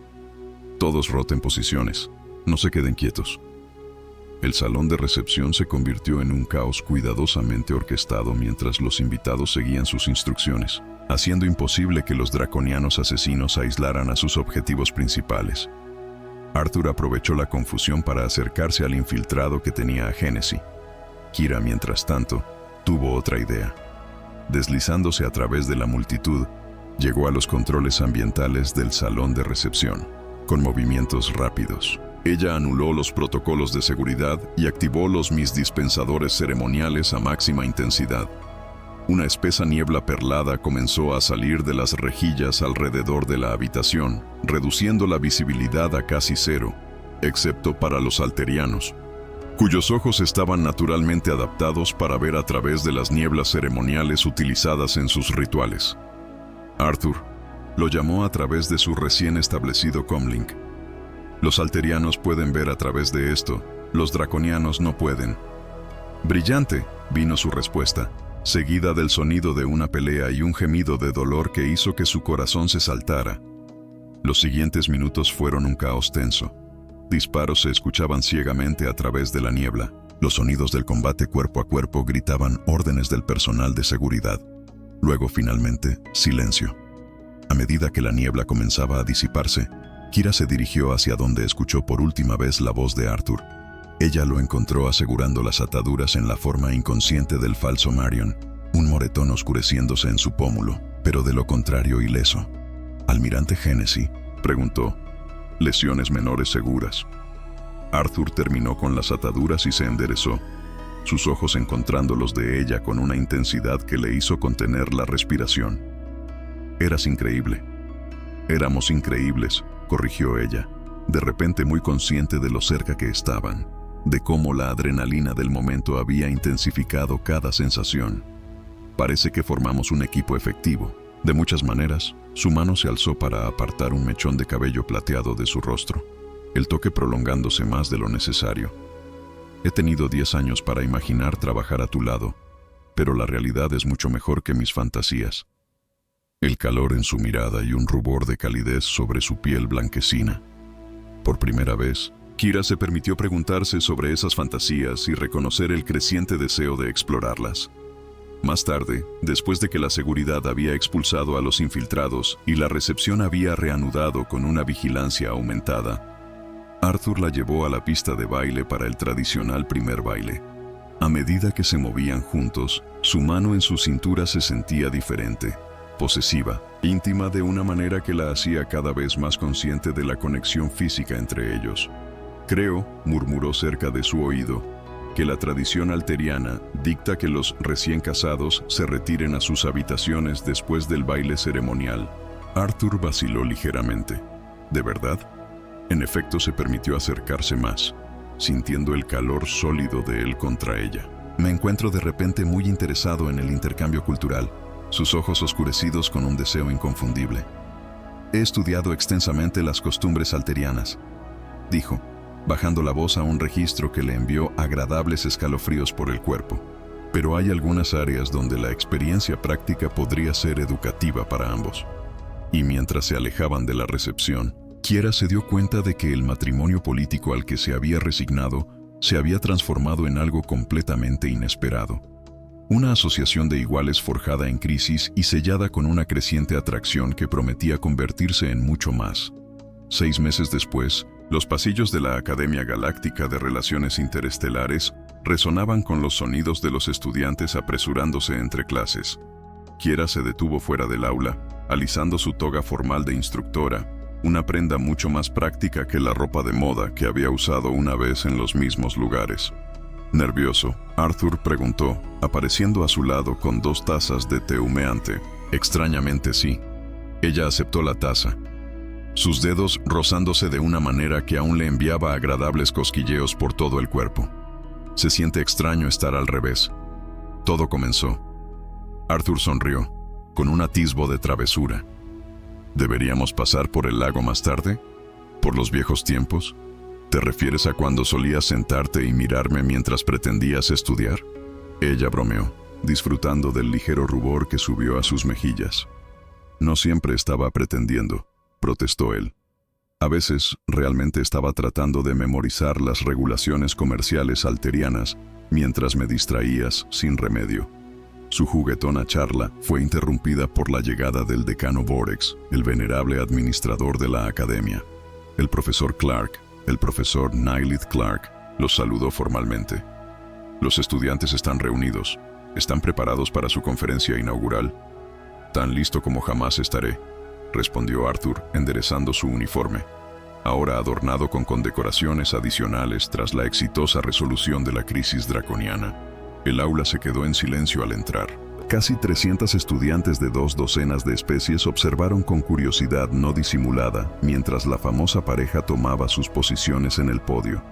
«Todos roten posiciones. No se queden quietos». El salón de recepción se convirtió en un caos cuidadosamente orquestado mientras los invitados seguían sus instrucciones, haciendo imposible que los draconianos asesinos aislaran a sus objetivos principales. Arthur aprovechó la confusión para acercarse al infiltrado que tenía a Hennessy. Kira, mientras tanto, tuvo otra idea. Deslizándose a través de la multitud, llegó a los controles ambientales del salón de recepción, con movimientos rápidos. Ella anuló los protocolos de seguridad y activó los dispensadores ceremoniales a máxima intensidad. Una espesa niebla perlada comenzó a salir de las rejillas alrededor de la habitación, reduciendo la visibilidad a casi cero, excepto para los alterianos, cuyos ojos estaban naturalmente adaptados para ver a través de las nieblas ceremoniales utilizadas en sus rituales. Arthur lo llamó a través de su recién establecido comlink. «Los alterianos pueden ver a través de esto, los draconianos no pueden». «Brillante», vino su respuesta, seguida del sonido de una pelea y un gemido de dolor que hizo que su corazón se saltara. Los siguientes minutos fueron un caos tenso. Disparos se escuchaban ciegamente a través de la niebla. Los sonidos del combate cuerpo a cuerpo gritaban órdenes del personal de seguridad. Luego, finalmente, silencio. A medida que la niebla comenzaba a disiparse, Kira se dirigió hacia donde escuchó por última vez la voz de Arthur. Ella lo encontró asegurando las ataduras en la forma inconsciente del falso Marion, un moretón oscureciéndose en su pómulo, pero de lo contrario ileso. «¿Almirante Hennessy?», preguntó. «Lesiones menores seguras». Arthur terminó con las ataduras y se enderezó, sus ojos encontrando los de ella con una intensidad que le hizo contener la respiración. «Eras increíble». «Éramos increíbles», corrigió ella, de repente muy consciente de lo cerca que estaban, de cómo la adrenalina del momento había intensificado cada sensación. «Parece que formamos un equipo efectivo». De muchas maneras, su mano se alzó para apartar un mechón de cabello plateado de su rostro, el toque prolongándose más de lo necesario. «He tenido 10 años para imaginar trabajar a tu lado, pero la realidad es mucho mejor que mis fantasías». El calor en su mirada y un rubor de calidez sobre su piel blanquecina. Por primera vez, Kira se permitió preguntarse sobre esas fantasías y reconocer el creciente deseo de explorarlas. Más tarde, después de que la seguridad había expulsado a los infiltrados y la recepción había reanudado con una vigilancia aumentada, Arthur la llevó a la pista de baile para el tradicional primer baile. A medida que se movían juntos, su mano en su cintura se sentía diferente, posesiva, íntima de una manera que la hacía cada vez más consciente de la conexión física entre ellos. «Creo», murmuró cerca de su oído, «que la tradición alteriana dicta que los recién casados se retiren a sus habitaciones después del baile ceremonial». Arthur vaciló ligeramente. «¿De verdad?». En efecto, se permitió acercarse más, sintiendo el calor sólido de él contra ella. «Me encuentro de repente muy interesado en el intercambio cultural», sus ojos oscurecidos con un deseo inconfundible. «He estudiado extensamente las costumbres alterianas», dijo. bajando la voz a un registro que le envió agradables escalofríos por el cuerpo. Pero hay algunas áreas donde la experiencia práctica podría ser educativa para ambos. Y mientras se alejaban de la recepción, Kiera se dio cuenta de que el matrimonio político al que se había resignado se había transformado en algo completamente inesperado. Una asociación de iguales forjada en crisis y sellada con una creciente atracción que prometía convertirse en mucho más. 6 meses después, los pasillos de la Academia Galáctica de Relaciones Interestelares resonaban con los sonidos de los estudiantes apresurándose entre clases. Kiera se detuvo fuera del aula, alisando su toga formal de instructora, una prenda mucho más práctica que la ropa de moda que había usado una vez en los mismos lugares. Nervioso, Arthur preguntó, apareciendo a su lado con 2 tazas de té humeante. Extrañamente sí. Ella aceptó la taza, sus dedos rozándose de una manera que aún le enviaba agradables cosquilleos por todo el cuerpo. Se siente extraño estar al revés. Todo comenzó. Arthur sonrió, con un atisbo de travesura. ¿Deberíamos pasar por el lago más tarde? ¿Por los viejos tiempos? ¿Te refieres a cuando solías sentarte y mirarme mientras pretendías estudiar? Ella bromeó, disfrutando del ligero rubor que subió a sus mejillas. No siempre estaba pretendiendo, protestó él. A veces, realmente estaba tratando de memorizar las regulaciones comerciales alterianas mientras me distraías sin remedio. Su juguetona charla fue interrumpida por la llegada del decano Borex, el venerable administrador de la academia. El profesor Clark, el profesor Nylith Clark, los saludó formalmente. Los estudiantes están reunidos. ¿Están preparados para su conferencia inaugural? Tan listo como jamás estaré, respondió Arthur, enderezando su uniforme, ahora adornado con condecoraciones adicionales tras la exitosa resolución de la crisis draconiana. El aula se quedó en silencio al entrar. Casi 300 estudiantes de 2 docenas de especies observaron con curiosidad no disimulada mientras la famosa pareja tomaba sus posiciones en el podio.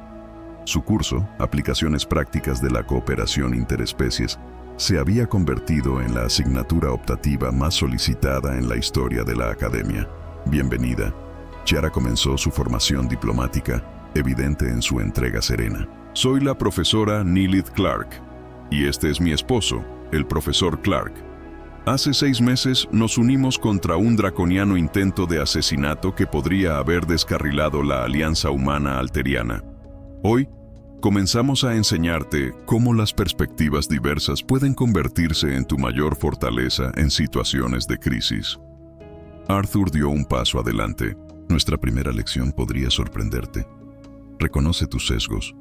Su curso, Aplicaciones Prácticas de la Cooperación Interespecies, se había convertido en la asignatura optativa más solicitada en la historia de la academia. Bienvenida. Chiara comenzó su formación diplomática, evidente en su entrega serena. Soy la profesora Nylith Clark, y este es mi esposo, el profesor Clark. Hace 6 meses nos unimos contra un draconiano intento de asesinato que podría haber descarrilado la alianza humana alteriana. Hoy, comenzamos a enseñarte cómo las perspectivas diversas pueden convertirse en tu mayor fortaleza en situaciones de crisis. Arthur dio un paso adelante. Nuestra primera lección podría sorprenderte. Reconoce tus sesgos.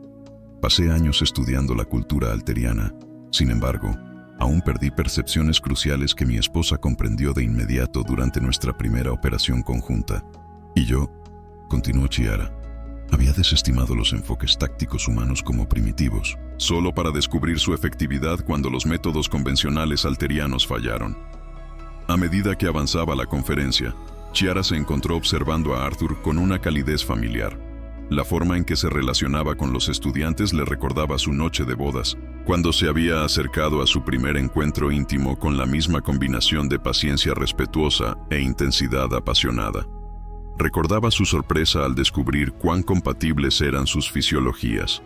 Pasé años estudiando la cultura alteriana. Sin embargo, aún perdí percepciones cruciales que mi esposa comprendió de inmediato durante nuestra primera operación conjunta. Y yo, continuó Chiara, había desestimado los enfoques tácticos humanos como primitivos, solo para descubrir su efectividad cuando los métodos convencionales alterianos fallaron. A medida que avanzaba la conferencia, Chiara se encontró observando a Arthur con una calidez familiar. La forma en que se relacionaba con los estudiantes le recordaba su noche de bodas, cuando se había acercado a su primer encuentro íntimo con la misma combinación de paciencia respetuosa e intensidad apasionada. Recordaba su sorpresa al descubrir cuán compatibles eran sus fisiologías.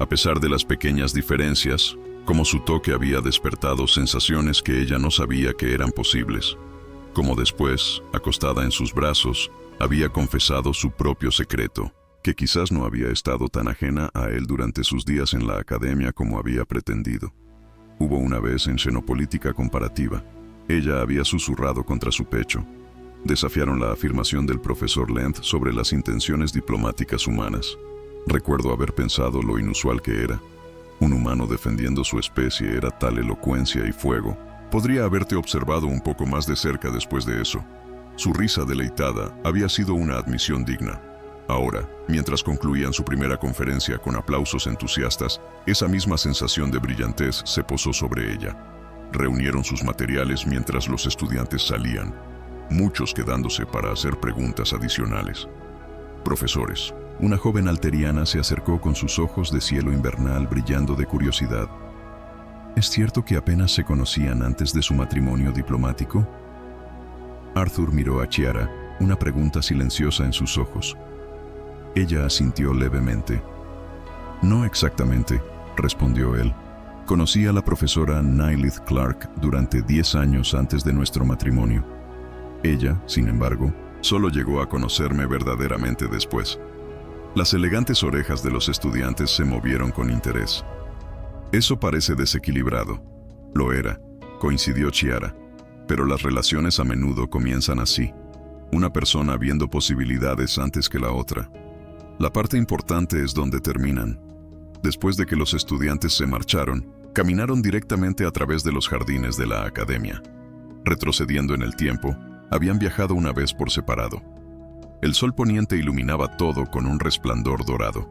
A pesar de las pequeñas diferencias, como su toque había despertado sensaciones que ella no sabía que eran posibles. Como después, acostada en sus brazos, había confesado su propio secreto, que quizás no había estado tan ajena a él durante sus días en la academia como había pretendido. Hubo una vez en xenopolítica comparativa. Ella había susurrado contra su pecho. Desafiaron la afirmación del profesor Lent sobre las intenciones diplomáticas humanas. Recuerdo haber pensado lo inusual que era. Un humano defendiendo su especie era tal elocuencia y fuego. Podría haberte observado un poco más de cerca después de eso. Su risa deleitada había sido una admisión digna. Ahora, mientras concluían su primera conferencia con aplausos entusiastas, esa misma sensación de brillantez se posó sobre ella. Reunieron sus materiales mientras los estudiantes salían, muchos quedándose para hacer preguntas adicionales. Profesores. Una joven alteriana se acercó con sus ojos de cielo invernal brillando de curiosidad. ¿Es cierto que apenas se conocían antes de su matrimonio diplomático? Arthur miró a Chiara, una pregunta silenciosa en sus ojos. Ella asintió levemente. No exactamente, respondió él. Conocí a la profesora Nylith Clark durante 10 años antes de nuestro matrimonio. Ella, sin embargo, solo llegó a conocerme verdaderamente después. Las elegantes orejas de los estudiantes se movieron con interés. Eso parece desequilibrado. Lo era, coincidió Chiara. Pero las relaciones a menudo comienzan así. Una persona viendo posibilidades antes que la otra. La parte importante es donde terminan. Después de que los estudiantes se marcharon, caminaron directamente a través de los jardines de la academia. Retrocediendo en el tiempo, habían viajado una vez por separado. El sol poniente iluminaba todo con un resplandor dorado,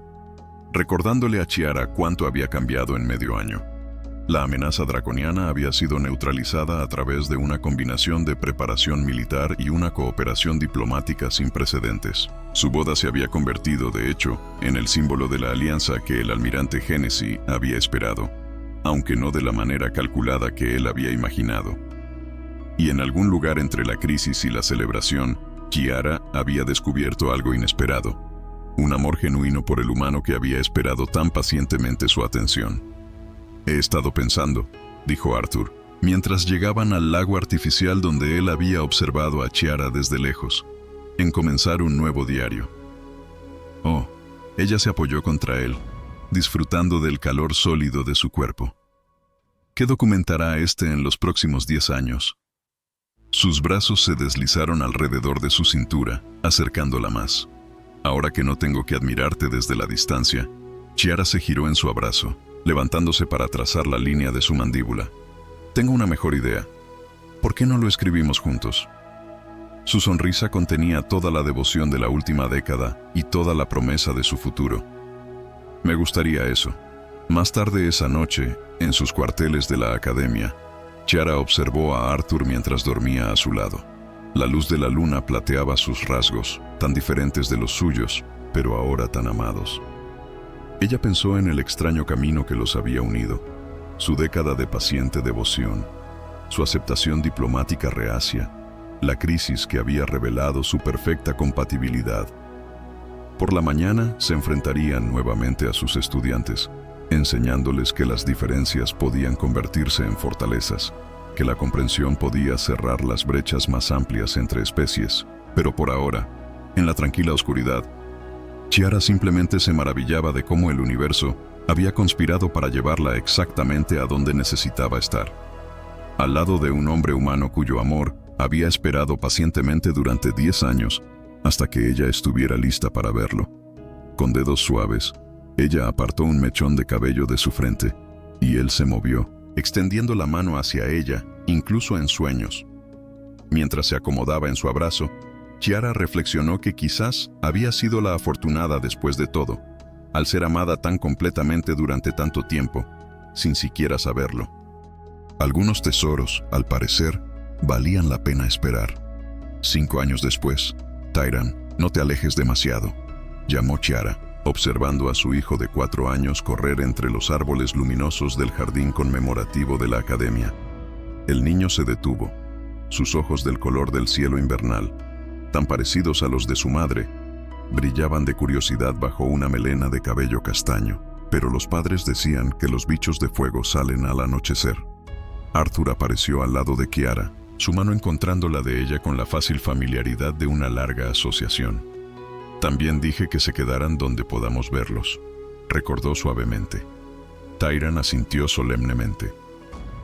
recordándole a Chiara cuánto había cambiado en medio año. La amenaza draconiana había sido neutralizada a través de una combinación de preparación militar y una cooperación diplomática sin precedentes. Su boda se había convertido, de hecho, en el símbolo de la alianza que el almirante Hennessy había esperado, aunque no de la manera calculada que él había imaginado. Y en algún lugar entre la crisis y la celebración, Chiara había descubierto algo inesperado, un amor genuino por el humano que había esperado tan pacientemente su atención. «He estado pensando», dijo Arthur, mientras llegaban al lago artificial donde él había observado a Chiara desde lejos, «en comenzar un nuevo diario». Oh, ella se apoyó contra él, disfrutando del calor sólido de su cuerpo. ¿Qué documentará este en los próximos 10 años? Sus brazos se deslizaron alrededor de su cintura, acercándola más. Ahora que no tengo que admirarte desde la distancia, Chiara se giró en su abrazo, levantándose para trazar la línea de su mandíbula. Tengo una mejor idea. ¿Por qué no lo escribimos juntos? Su sonrisa contenía toda la devoción de la última década y toda la promesa de su futuro. Me gustaría eso. Más tarde esa noche, en sus cuarteles de la academia, Chiara observó a Arthur mientras dormía a su lado. La luz de la luna plateaba sus rasgos, tan diferentes de los suyos, pero ahora tan amados. Ella pensó en el extraño camino que los había unido, su década de paciente devoción, su aceptación diplomática reacia, la crisis que había revelado su perfecta compatibilidad. Por la mañana se enfrentarían nuevamente a sus estudiantes, enseñándoles que las diferencias podían convertirse en fortalezas, que la comprensión podía cerrar las brechas más amplias entre especies, pero por ahora, en la tranquila oscuridad, Chiara simplemente se maravillaba de cómo el universo había conspirado para llevarla exactamente a donde necesitaba estar. Al lado de un hombre humano cuyo amor había esperado pacientemente durante 10 años hasta que ella estuviera lista para verlo. Con dedos suaves, ella apartó un mechón de cabello de su frente y él se movió, extendiendo la mano hacia ella, incluso en sueños. Mientras se acomodaba en su abrazo, Chiara reflexionó que quizás había sido la afortunada después de todo, al ser amada tan completamente durante tanto tiempo, sin siquiera saberlo. Algunos tesoros, al parecer, valían la pena esperar. 5 años después, Tyran, no te alejes demasiado, llamó Chiara, observando a su hijo de 4 años correr entre los árboles luminosos del jardín conmemorativo de la academia. El niño se detuvo, sus ojos del color del cielo invernal, tan parecidos a los de su madre, brillaban de curiosidad bajo una melena de cabello castaño, pero los padres decían que los bichos de fuego salen al anochecer. Arthur apareció al lado de Chiara, su mano encontrando la de ella con la fácil familiaridad de una larga asociación. También dije que se quedaran donde podamos verlos, recordó suavemente. Tyran asintió solemnemente.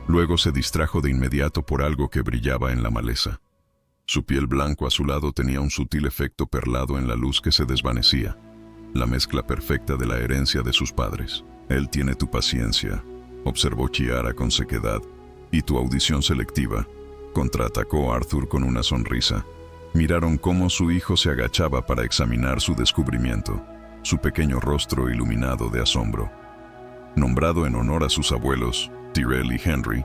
Luego se distrajo de inmediato por algo que brillaba en la maleza. Su piel blanco azulado tenía un sutil efecto perlado en la luz que se desvanecía, la mezcla perfecta de la herencia de sus padres. Él tiene tu paciencia, observó Chiara con sequedad, y tu audición selectiva, contraatacó Arthur con una sonrisa. Miraron cómo su hijo se agachaba para examinar su descubrimiento, su pequeño rostro iluminado de asombro. Nombrado en honor a sus abuelos, Tyrell y Henry,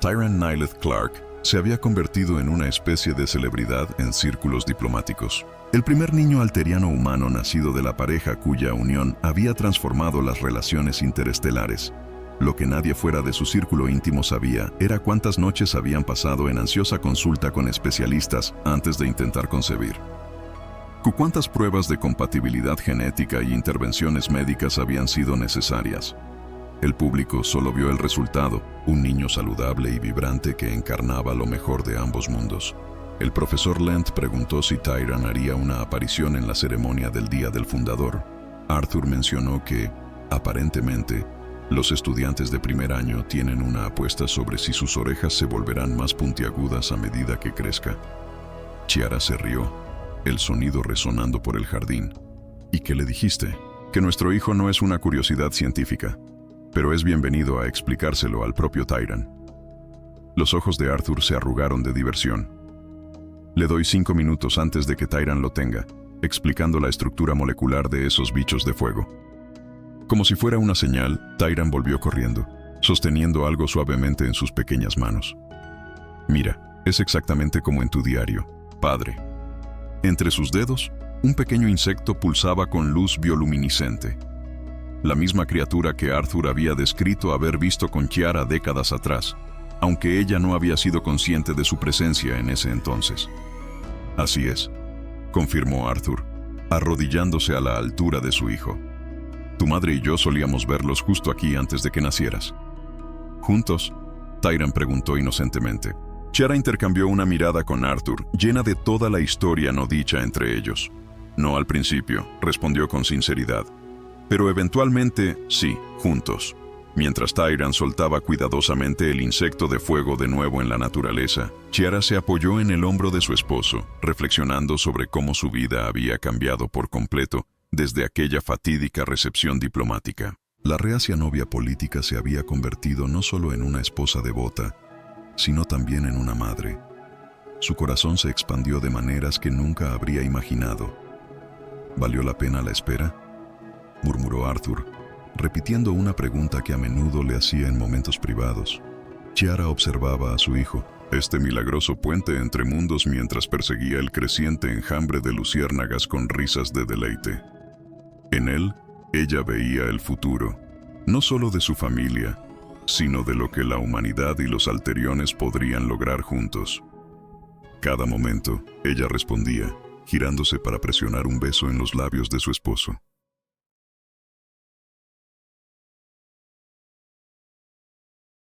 Tyran Nylith Clark se había convertido en una especie de celebridad en círculos diplomáticos. El primer niño alteriano humano nacido de la pareja cuya unión había transformado las relaciones interestelares. Lo que nadie fuera de su círculo íntimo sabía era cuántas noches habían pasado en ansiosa consulta con especialistas antes de intentar concebir. ¿Cuántas pruebas de compatibilidad genética y intervenciones médicas habían sido necesarias? El público solo vio el resultado, un niño saludable y vibrante que encarnaba lo mejor de ambos mundos. El profesor Lent preguntó si Tyran haría una aparición en la ceremonia del Día del Fundador. Arthur mencionó que, aparentemente, los estudiantes de primer año tienen una apuesta sobre si sus orejas se volverán más puntiagudas a medida que crezca. Chiara se rió, el sonido resonando por el jardín. ¿Y qué le dijiste? Que nuestro hijo no es una curiosidad científica, pero es bienvenido a explicárselo al propio Tyran. Los ojos de Arthur se arrugaron de diversión. Le doy 5 minutos antes de que Tyran lo tenga, explicando la estructura molecular de esos bichos de fuego. Como si fuera una señal, Tyran volvió corriendo, sosteniendo algo suavemente en sus pequeñas manos. Mira, es exactamente como en tu diario, padre. Entre sus dedos, un pequeño insecto pulsaba con luz bioluminiscente. La misma criatura que Arthur había descrito haber visto con Chiara décadas atrás, aunque ella no había sido consciente de su presencia en ese entonces. Así es, confirmó Arthur, arrodillándose a la altura de su hijo. Tu madre y yo solíamos verlos justo aquí antes de que nacieras. ¿Juntos? Tyran preguntó inocentemente. Chiara intercambió una mirada con Arthur, llena de toda la historia no dicha entre ellos. No al principio, respondió con sinceridad. Pero eventualmente, sí, juntos. Mientras Tyran soltaba cuidadosamente el insecto de fuego de nuevo en la naturaleza, Chiara se apoyó en el hombro de su esposo, reflexionando sobre cómo su vida había cambiado por completo desde aquella fatídica recepción diplomática. La reacia novia política se había convertido no solo en una esposa devota, sino también en una madre. Su corazón se expandió de maneras que nunca habría imaginado. ¿Valió la pena la espera?, murmuró Arthur, repitiendo una pregunta que a menudo le hacía en momentos privados. Chiara observaba a su hijo, este milagroso puente entre mundos, mientras perseguía el creciente enjambre de luciérnagas con risas de deleite. En él, ella veía el futuro, no solo de su familia, sino de lo que la humanidad y los alteriones podrían lograr juntos. Cada momento, ella respondía, girándose para presionar un beso en los labios de su esposo.